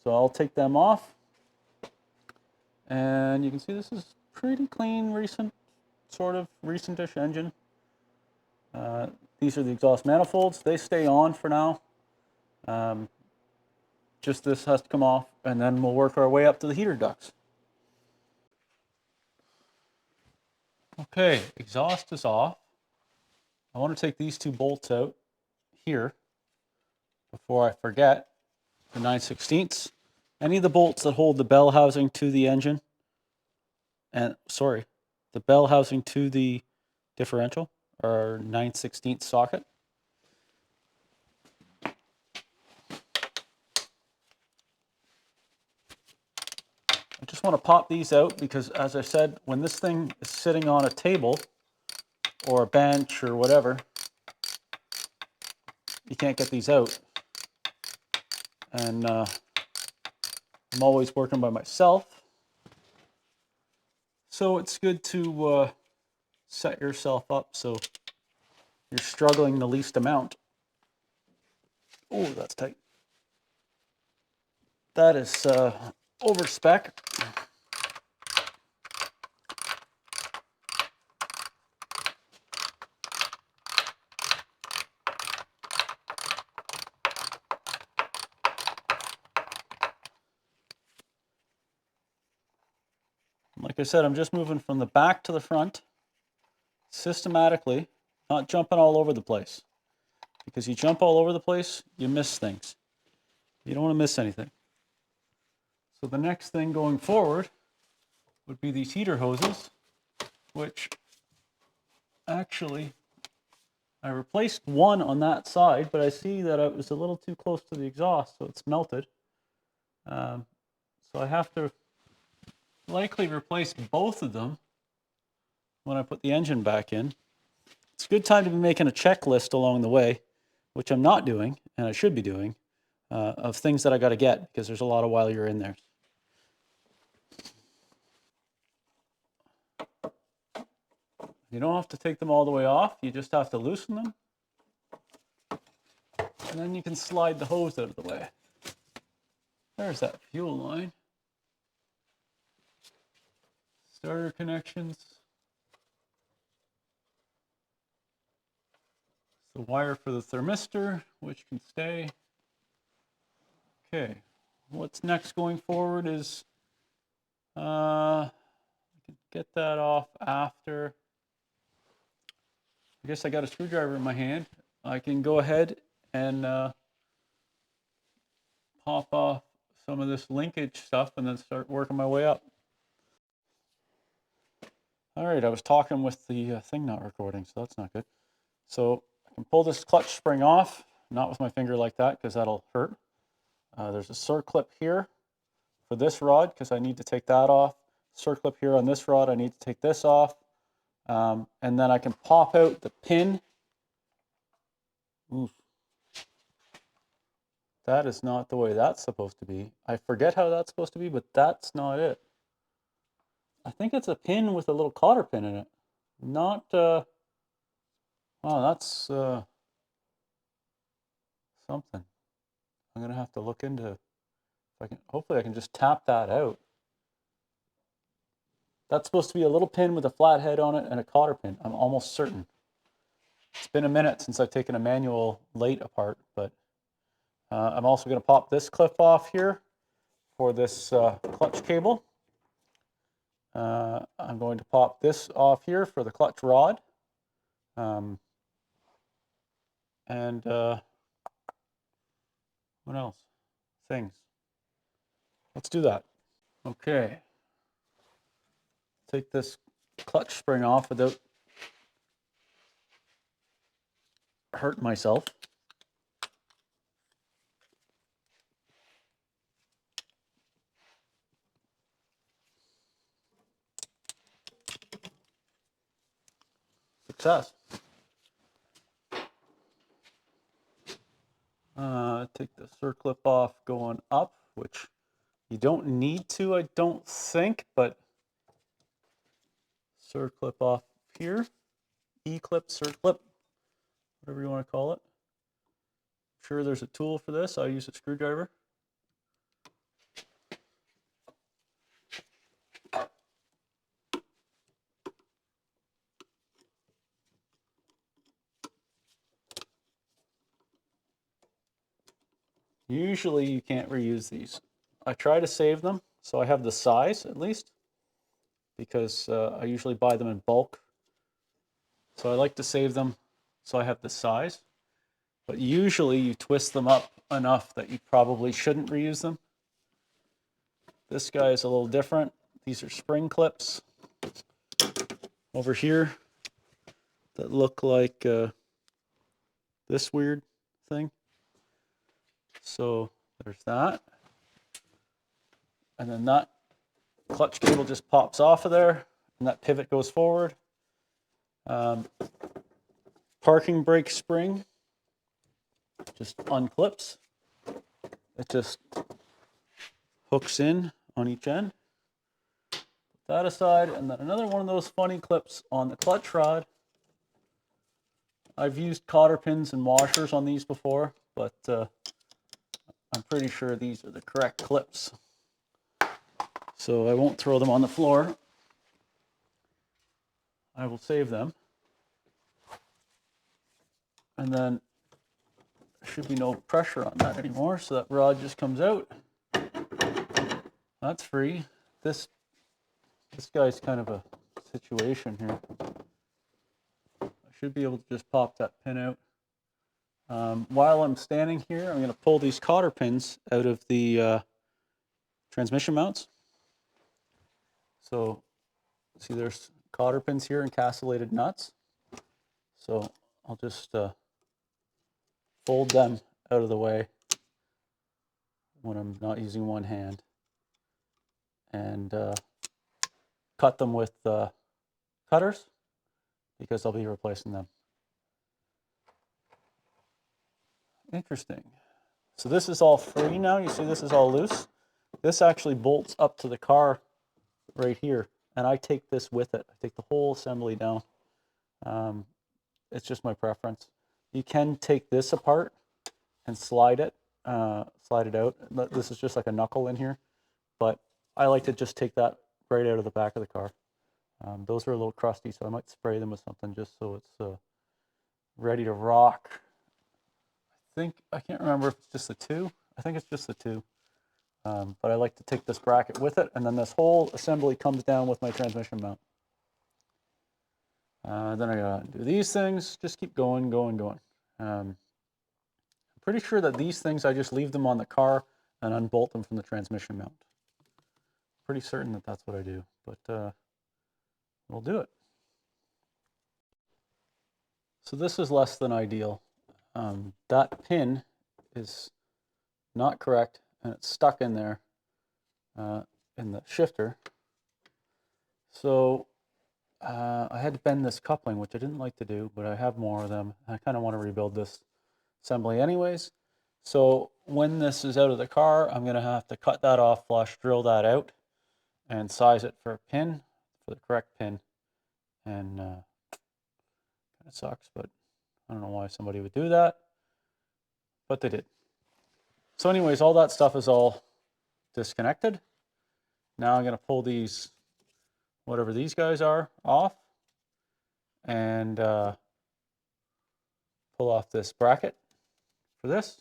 So I'll take them off. And you can see this is pretty clean, recent-ish engine. The These are the exhaust manifolds. They stay on for now. Just this has to come off, and then we'll work our way up to the heater ducts. Okay, exhaust is off. I want to take these two bolts out here before I forget. The 9/16. Any of the bolts that hold the bell housing to the engine, and sorry, the bell housing to the differential are 9/16 socket. I just want to pop these out because, as I said, when this thing is sitting on a table or a bench or whatever, you can't get these out. And I'm always working by myself. So it's good to set yourself up so you're struggling the least amount. Oh, that's tight. That is over spec. Like I said, I'm just moving from the back to the front systematically, not jumping all over the place. Because you jump all over the place, you miss things. You don't want to miss anything. So the next thing going forward would be these heater hoses, which actually I replaced one on that side, but I see that it was a little too close to the exhaust, so it's melted. So I have to likely replace both of them when I put the engine back in. It's a good time to be making a checklist along the way, which I'm not doing, and I should be doing, of things that I got to get, because there's a lot of while you're in there. You don't have to take them all the way off. You just have to loosen them. And then you can slide the hose out of the way. There's that fuel line. Starter connections. The wire for the thermistor, which can stay. Okay, what's next going forward is, I can get that off after. I guess I got a screwdriver in my hand. I can go ahead and pop off some of this linkage stuff and then start working my way up. All right, I was talking with the thing not recording, so that's not good. So I can pull this clutch spring off, not with my finger like that because that'll hurt. There's a circlip here for this rod because I need to take that off. Circlip here on this rod, I need to take this off. And then I can pop out the pin. Oof. That is not the way that's supposed to be. I forget how that's supposed to be, but that's not it. I think it's a pin with a little cotter pin in it. Not, oh, that's something. I'm gonna have to look into if I can. Hopefully I can just tap that out. That's supposed to be a little pin with a flat head on it and a cotter pin. I'm almost certain. It's been a minute since I've taken a manual lathe apart, but I'm also going to pop this clip off here for this clutch cable. I'm going to pop this off here for the clutch rod. And what else? Things. Let's do that. Okay. Take this clutch spring off without hurting myself. Success. Take the circlip off going up, which you don't need to, I don't think, but circlip off here. E-clip, circlip, whatever you want to call it. I'm sure there's a tool for this. I use a screwdriver. Usually you can't reuse these. I try to save them so I have the size at least, because I usually buy them in bulk. So I like to save them so I have the size. But usually you twist them up enough that you probably shouldn't reuse them. This guy is a little different. These are spring clips over here that look like this weird thing. So there's that. And then that clutch cable just pops off of there, and that pivot goes forward. Parking brake spring just unclips. It just hooks in on each end. Put that aside, and then another one of those funny clips on the clutch rod. I've used cotter pins and washers on these before, but I'm pretty sure these are the correct clips. So I won't throw them on the floor. I will save them. And then there should be no pressure on that anymore, so that rod just comes out. That's free. This guy's kind of a situation here. I should be able to just pop that pin out. While I'm standing here, I'm going to pull these cotter pins out of the transmission mounts. So, see, there's cotter pins here and castellated nuts. So I'll just fold them out of the way when I'm not using one hand, and cut them with cutters, because I'll be replacing them. Interesting. So this is all free now. You see this is all loose. This actually bolts up to the car right here, and I take this with it. I take the whole assembly down. It's just my preference. You can take this apart and slide it out. This is just like a knuckle in here, but I like to just take that right out of the back of the car. Those are a little crusty, so I might spray them with something just so it's ready to rock. I can't remember if it's just the two. I think it's just the two. But I like to take this bracket with it, and then this whole assembly comes down with my transmission mount. Then I gotta do these things, just keep going. I'm pretty sure that these things, I just leave them on the car and unbolt them from the transmission mount. Pretty certain that that's what I do, but we'll do it. So this is less than ideal. That pin is not correct, and it's stuck in there in the shifter. So I had to bend this coupling, which I didn't like to do, but I have more of them. I kind of want to rebuild this assembly anyways. So when this is out of the car, I'm going to have to cut that off flush, drill that out, and size it for a pin, for the correct pin. And kind of sucks, but I don't know why somebody would do that, but they did. So anyways, all that stuff is all disconnected. Now I'm going to pull these, whatever these guys are, off, and pull off this bracket for this.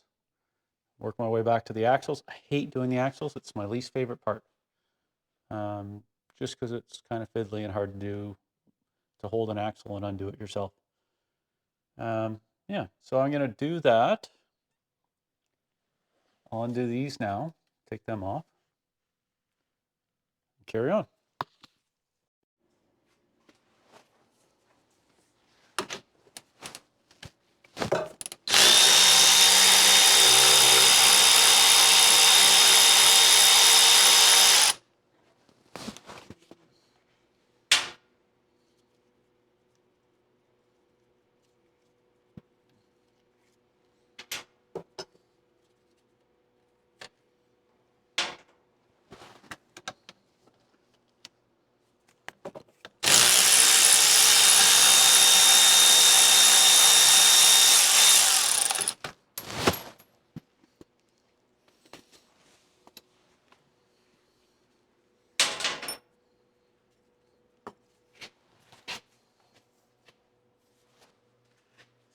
Work my way back to the axles. I hate doing the axles. It's my least favorite part. Just because it's kind of fiddly and hard to do, to hold an axle and undo it yourself. Yeah, so I'm going to do that. I'll undo these now, take them off, and carry on.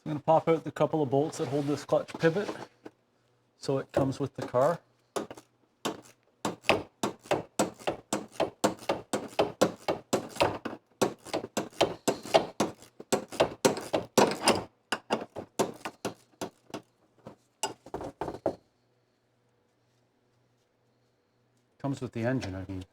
I'm going to pop out the couple of bolts that hold this clutch pivot. So it comes with the car. Comes with the engine, I mean.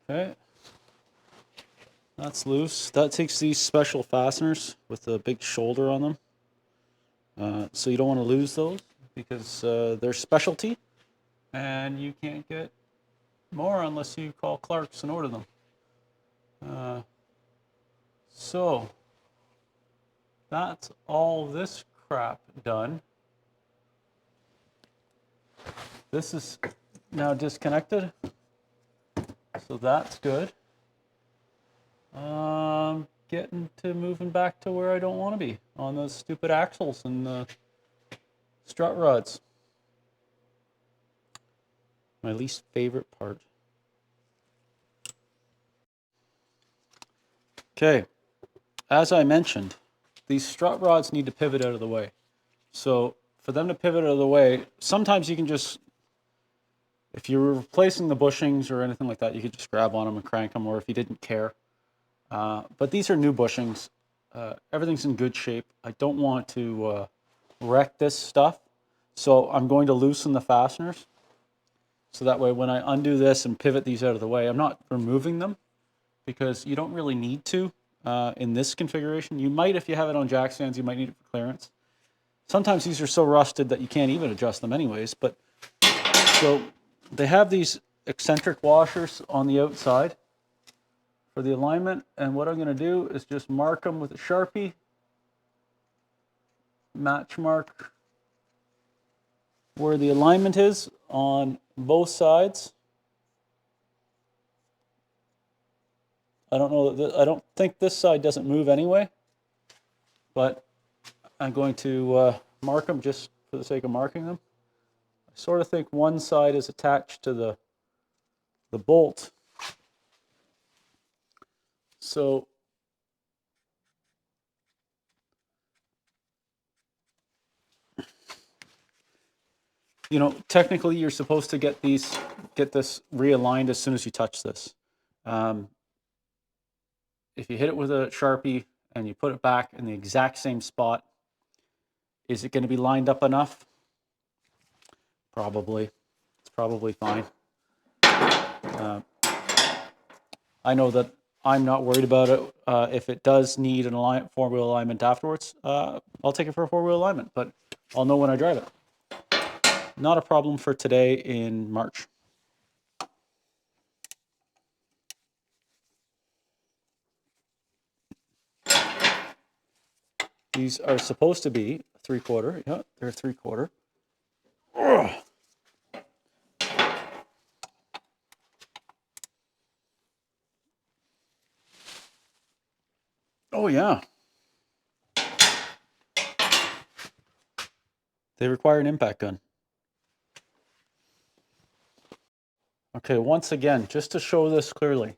Okay, that's loose. That takes these special fasteners with a big shoulder on them. So you don't want to lose those because they're specialty and you can't get more unless you call Clark's and order them. So that's all this crap done. This is now disconnected. So that's good. Getting to moving back to where I don't want to be on those stupid axles and the strut rods. My least favorite part. Okay, as I mentioned, these strut rods need to pivot out of the way. So for them to pivot out of the way, sometimes you can just, if you were replacing the bushings or anything like that, you could just grab on them and crank them, or if you didn't care. But these are new bushings. Everything's in good shape. I don't want to wreck this stuff. So I'm going to loosen the fasteners. So that way when I undo this and pivot these out of the way, I'm not removing them because you don't really need to in this configuration. You might, if you have it on jack stands, you might need it for clearance. Sometimes these are so rusted that you can't even adjust them anyways. But so they have these eccentric washers on the outside for the alignment, and what I'm going to do is just mark them with a Sharpie, match mark where the alignment is on both sides. I don't know, I don't think this side doesn't move anyway, but I'm going to mark them just for the sake of marking them. I sort of think one side is attached to the bolt. So you know, technically you're supposed to get this realigned as soon as you touch this. If you hit it with a Sharpie and you put it back in the exact same spot, is it going to be lined up enough? Probably. It's probably fine. I know that I'm not worried about it. If it does need an four-wheel alignment afterwards, I'll take it for a four-wheel alignment, but I'll know when I drive it. Not a problem for today in March. These are supposed to be 3/4. Yeah, they're 3/4. Oh yeah. They require an impact gun. Okay, once again, just to show this clearly,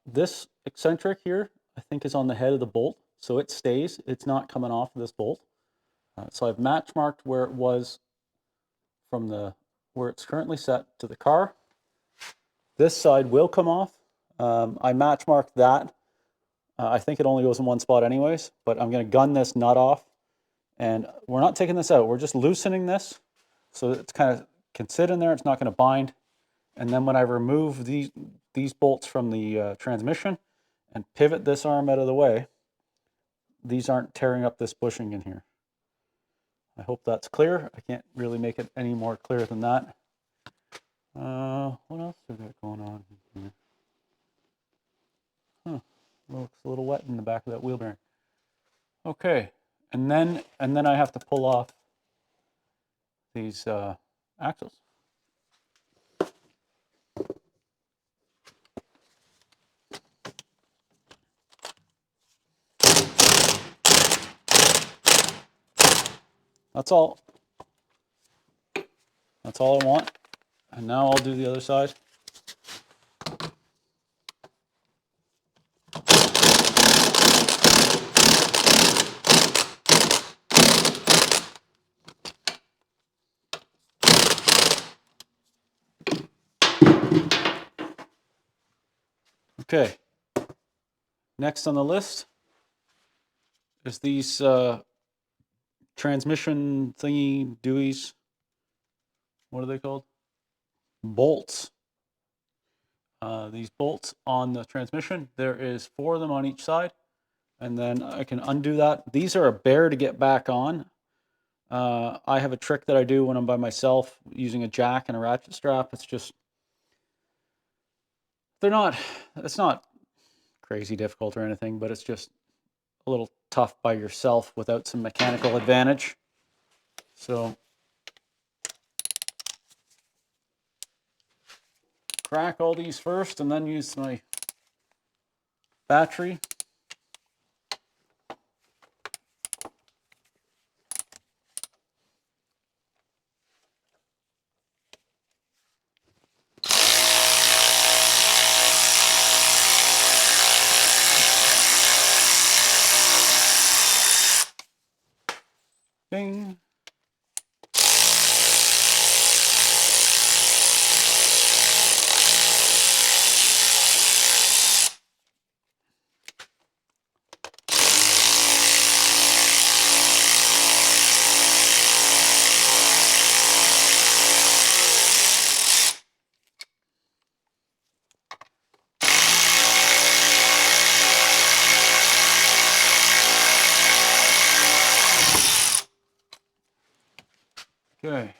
this eccentric here, I think is on the head of the bolt, so it stays. It's not coming off of this bolt. So I've match marked where it was from where it's currently set to the car. This side will come off. I match marked that. I think it only goes in one spot anyways, but I'm going to gun this nut off. And we're not taking this out. We're just loosening this so it's kind of can sit in there. It's not going to bind. And then when I remove these bolts from the transmission and pivot this arm out of the way, these aren't tearing up this bushing in here. I hope that's clear. I can't really make it any more clear than that. What else have we got going on here? Huh, looks a little wet in the back of that wheel bearing. Okay, and then I have to pull off these axles. That's all. That's all I want. And now I'll do the other side. Okay. Next on the list is these transmission thingy doies. What are they called? Bolts. These bolts on the transmission. There is 4 of them on each side, and then I can undo that. These are a bear to get back on. I have a trick that I do when I'm by myself using a jack and a ratchet strap. It's just, it's not crazy difficult or anything, but it's just a little tough by yourself without some mechanical advantage. So crack all these first and then use my battery. Bing. Okay.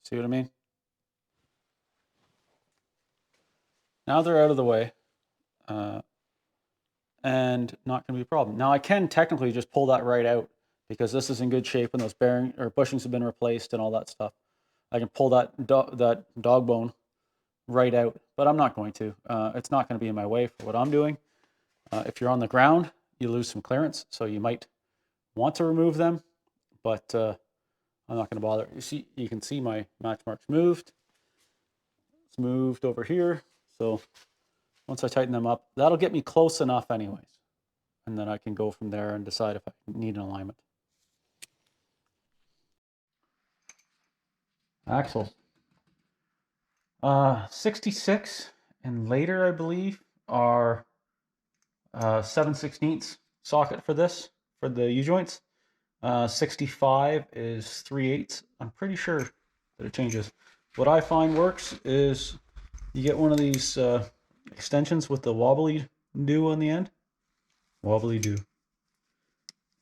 See what I mean? Now they're out of the way, and not going to be a problem. Now I can technically just pull that right out because this is in good shape and those bearing or bushings have been replaced and all that stuff. I can pull that dog bone right out, but I'm not going to. It's not going to be in my way for what I'm doing. If you're on the ground, you lose some clearance, so you might want to remove them, but I'm not going to bother. You can see my match marks moved. It's moved over here. So once I tighten them up, that'll get me close enough anyways. And then I can go from there and decide if I need an alignment. Axles. 66 and later, I believe, are 7/16 socket for this, for the U-joints. 65 is 3/8. I'm pretty sure that it changes. What I find works is you get one of these extensions with the wobbly do on the end. Wobbly do.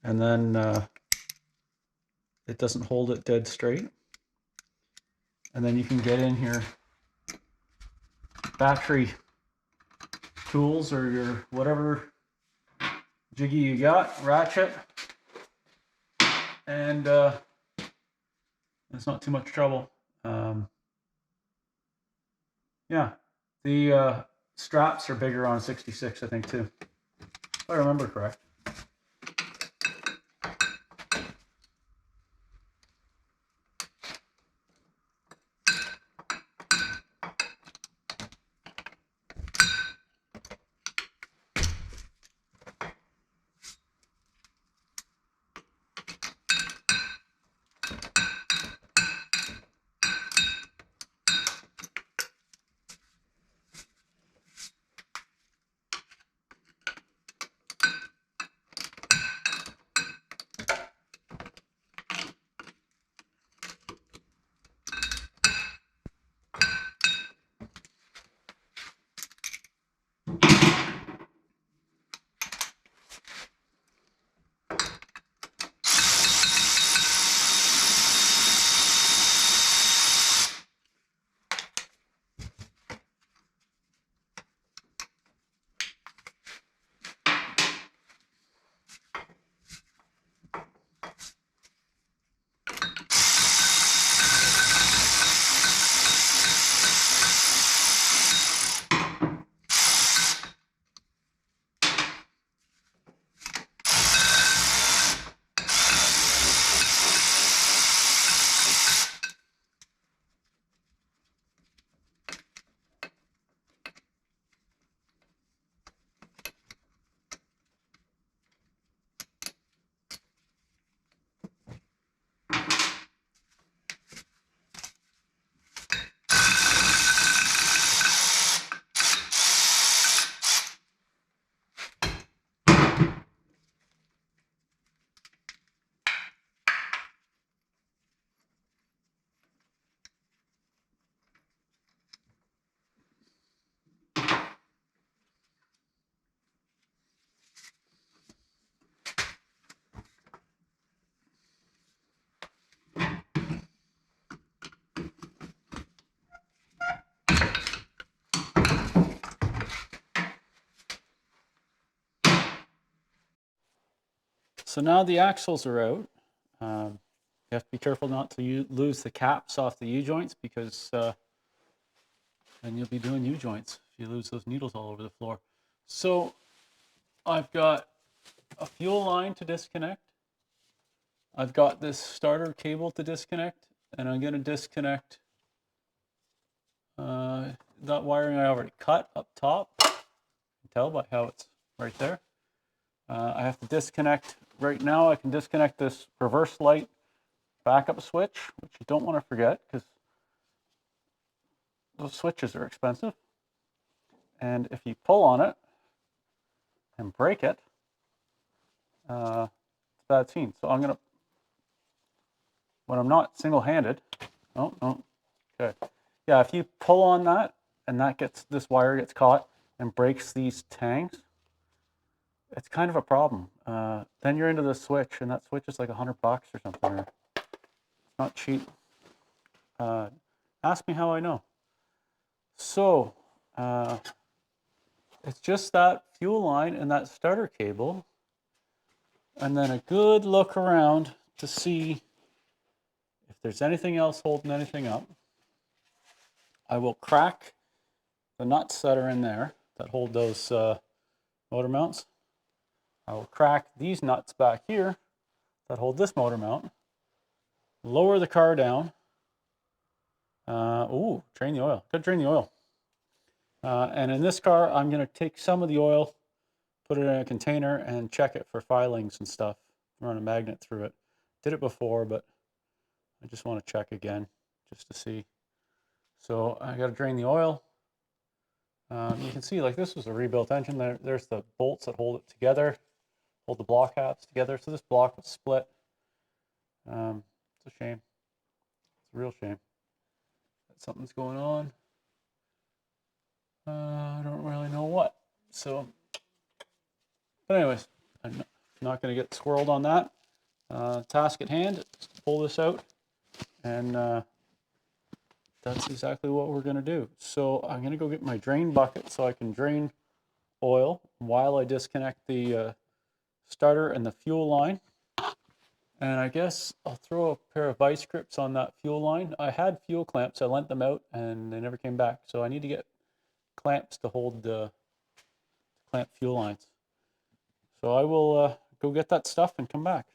And then it doesn't hold it dead straight. And then you can get in here battery tools or your whatever jiggy you got, ratchet, and it's not too much trouble. Yeah, the straps are bigger on 66, I think, too, if I remember correct. So now the axles are out. You have to be careful not to lose the caps off the U-joints, because then you'll be doing U-joints if you lose those needles all over the floor. So I've got a fuel line to disconnect. I've got this starter cable to disconnect, and I'm going to disconnect that wiring I already cut up top. You can tell by how it's right there. I have to disconnect, right now I can disconnect this reverse light backup switch, which you don't want to forget, because those switches are expensive. And if you pull on it and break it, it's a bad scene. So I'm going to, when I'm not single-handed, okay. Yeah, if you pull on that and this wire gets caught and breaks these tangs, it's kind of a problem. Then you're into the switch, and that switch is like $100 or something. It's not cheap. Ask me how I know. So it's just that fuel line and that starter cable, and then a good look around to see if there's anything else holding anything up. I will crack the nuts that are in there that hold those motor mounts. I will crack these nuts back here that hold this motor mount, lower the car down. Drain the oil. Gotta drain the oil. And in this car, I'm going to take some of the oil, put it in a container, and check it for filings and stuff. Run a magnet through it. Did it before, but I just want to check again just to see. So I got to drain the oil. You can see, like, this was a rebuilt engine. There's the bolts that hold it together, hold the block halves together. So this block was split. It's a shame. It's a real shame that something's going on. I don't really know what. So, but anyways, I'm not going to get squirreled on that. Task at hand is to pull this out, and that's exactly what we're going to do. So I'm going to go get my drain bucket so I can drain oil while I disconnect the starter and the fuel line. And I guess I'll throw a pair of vice grips on that fuel line. I had fuel clamps. I lent them out, and they never came back. So I need to get clamps to hold the clamp fuel lines. So I will go get that stuff and come back.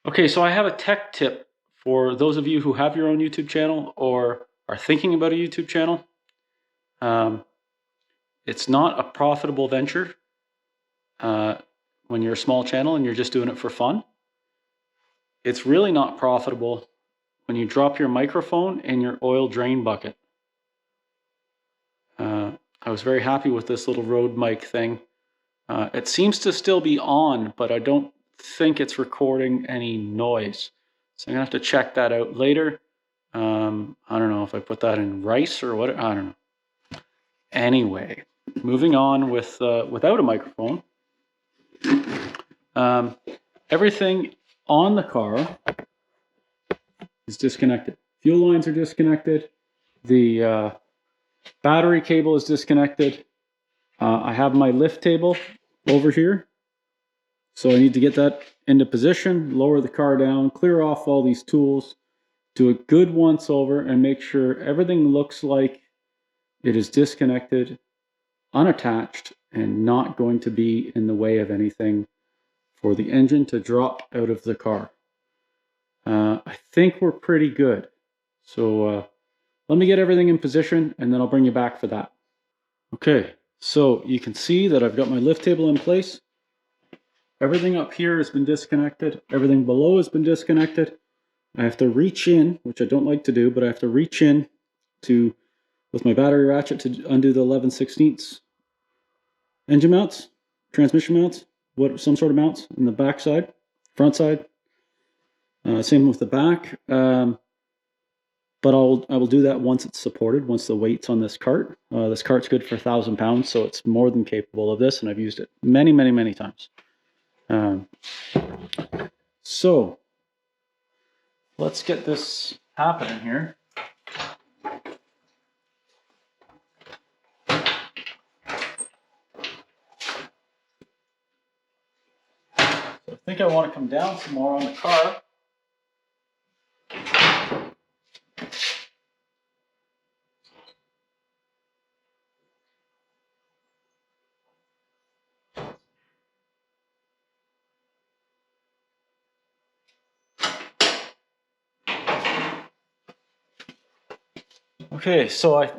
Okay, so I have a tech tip for those of you who have your own YouTube channel or are thinking about a YouTube channel. It's not a profitable venture when you're a small channel and you're just doing it for fun. It's really not profitable when you drop your microphone in your oil drain bucket. I was very happy with this little Rode mic thing. It seems to still be on, but I don't think it's recording any noise. So I'm gonna have to check that out later. I don't know if I put that in rice or what, I don't know. Anyway, moving on with without a microphone. Everything on the car is disconnected. Fuel lines are disconnected. The battery cable is disconnected. I have my lift table over here. So I need to get that into position, lower the car down, clear off all these tools, do a good once over, and make sure everything looks like it is disconnected, unattached, and not going to be in the way of anything for the engine to drop out of the car. I think we're pretty good. So let me get everything in position, and then I'll bring you back for that. Okay, so you can see that I've got my lift table in place. Everything up here has been disconnected. Everything below has been disconnected. I have to reach in, which I don't like to do, but I have to reach in to, with my battery ratchet, to undo the 11/16 engine mounts, transmission mounts, some sort of mounts in the back side, front side. Same with the back. But I will do that once it's supported, once the weight's on this cart. This cart's good for 1,000 pounds, so it's more than capable of this, and I've used it many, many, many times. So let's get this happening here. think I want to come down some more on the car. Okay, so I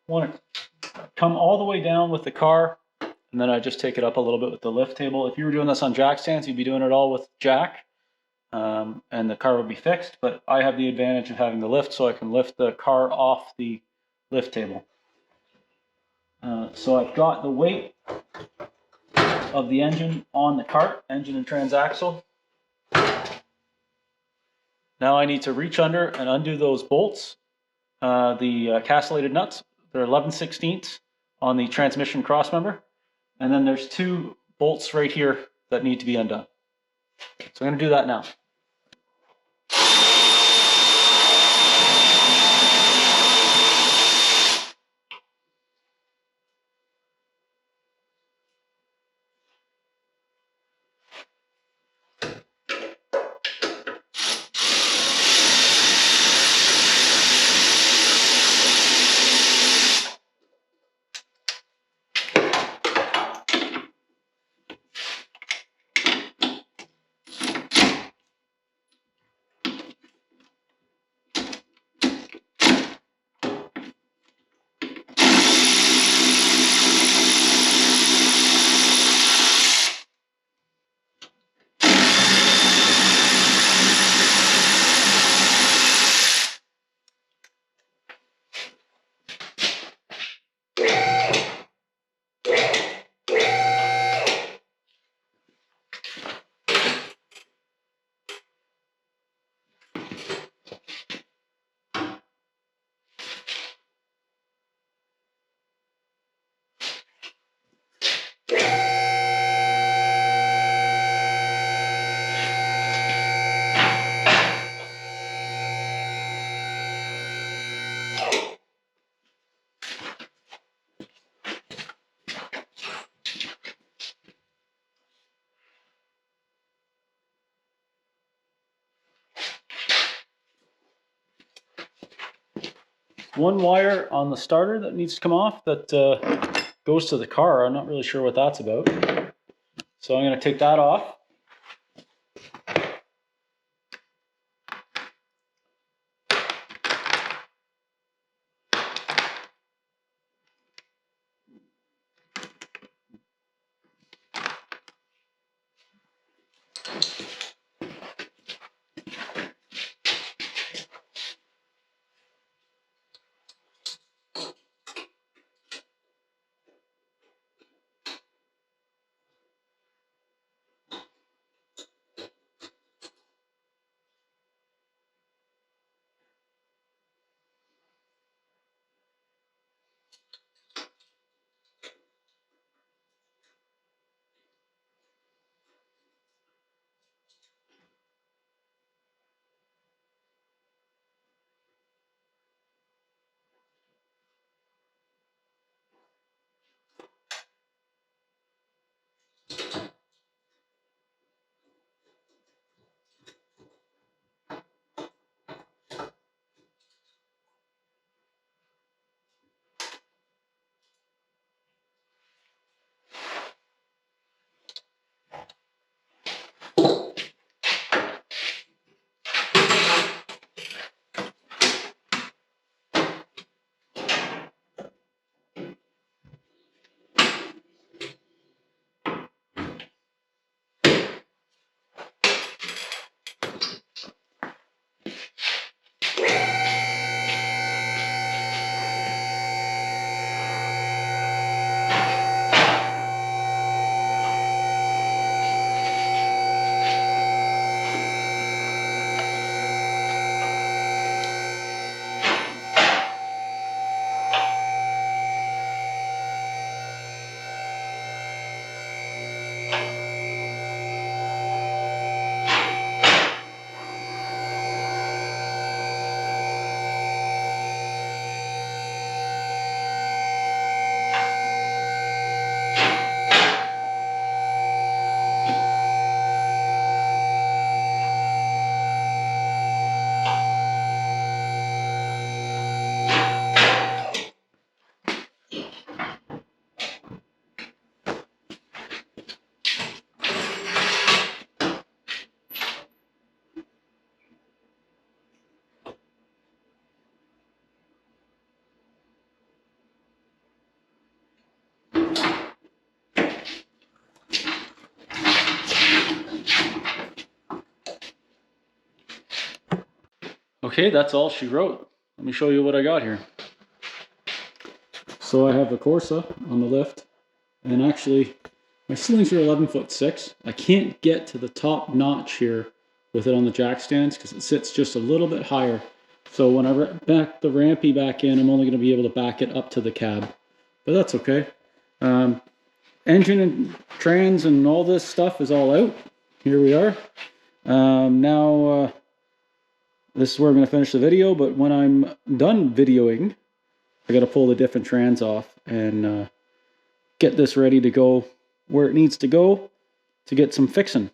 want to come all the way down with the car, and then I just take it up a little bit with the lift table. If you were doing this on jack stands, you'd be doing it all with jack, and the car would be fixed, but I have the advantage of having the lift, so I can lift the car off the lift table. So I've got the weight of the engine on the cart, engine and transaxle. Now I need to reach under and undo those bolts, the castellated nuts. They're 11/16 on the transmission crossmember. And then there's 2 bolts right here that need to be undone. So I'm going to do that now. One wire on the starter that needs to come off that goes to the car. I'm not really sure what that's about. So I'm going to take that off. Okay, that's all she wrote. Let me show you what I got here. So I have a Corsa on the lift, and actually my ceilings are 11'6". I can't get to the top notch here with it on the jack stands because it sits just a little bit higher. So when I back the rampy back in, I'm only going to be able to back it up to the cab, but that's okay. Engine and trans and all this stuff is all out. Here we are. Now this is where I'm going to finish the video, but when I'm done videoing, I got to pull the diff and trans off and get this ready to go where it needs to go to get some fixing.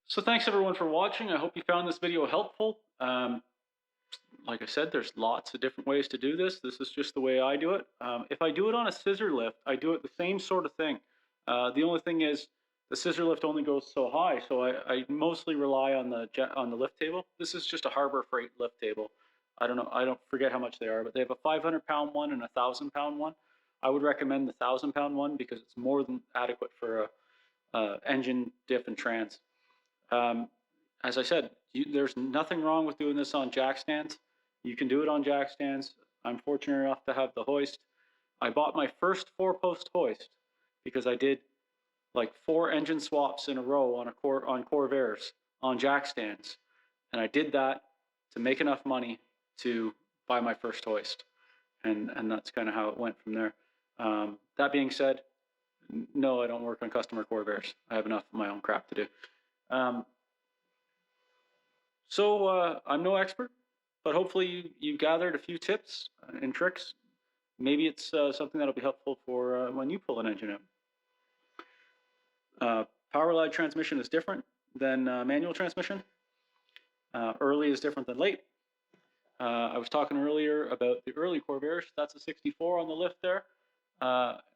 So thanks everyone for watching. I hope you found this video helpful. Like I said, there's lots of different ways to do this. This is just the way I do it. If I do it on a scissor lift, I do it the same sort of thing. The only thing is the scissor lift only goes so high, so I mostly rely on the lift table. This is just a Harbor Freight lift table. I don't know, I don't forget how much they are, but they have a 500-pound one and a 1,000-pound one. I would recommend the 1,000-pound one because it's more than adequate for a engine, diff, and trans. As I said, there's nothing wrong with doing this on jack stands. You can do it on jack stands. I'm fortunate enough to have the hoist. I bought my first 4-post hoist because I did like 4 engine swaps in a row on Corvairs on jack stands, and I did that to make enough money to buy my first hoist, and that's kind of how it went from there. That being said, no, I don't work on customer Corvairs. I have enough of my own crap to do. So I'm no expert, but hopefully you gathered a few tips and tricks. Maybe it's something that'll be helpful for when you pull an engine out. Power-led transmission is different than manual transmission. Early is different than late. I was talking earlier about the early Corvairs. That's a 64 on the lift there,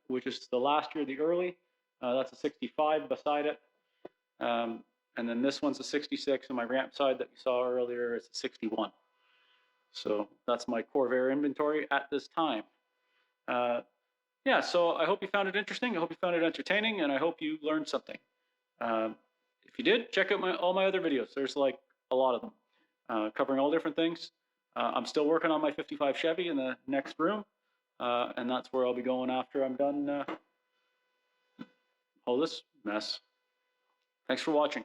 which is the last year of the early. That's a 65 beside it. And then this one's a 66, and my ramp side that we saw earlier is a 61. So that's my Corvair inventory at this time. Yeah, so I hope you found it interesting. I hope you found it entertaining, and I hope you learned something. If you did, check out all my other videos. There's like a lot of them, covering all different things. I'm still working on my 55 Chevy in the next room, and that's where I'll be going after I'm done all this mess. Thanks for watching.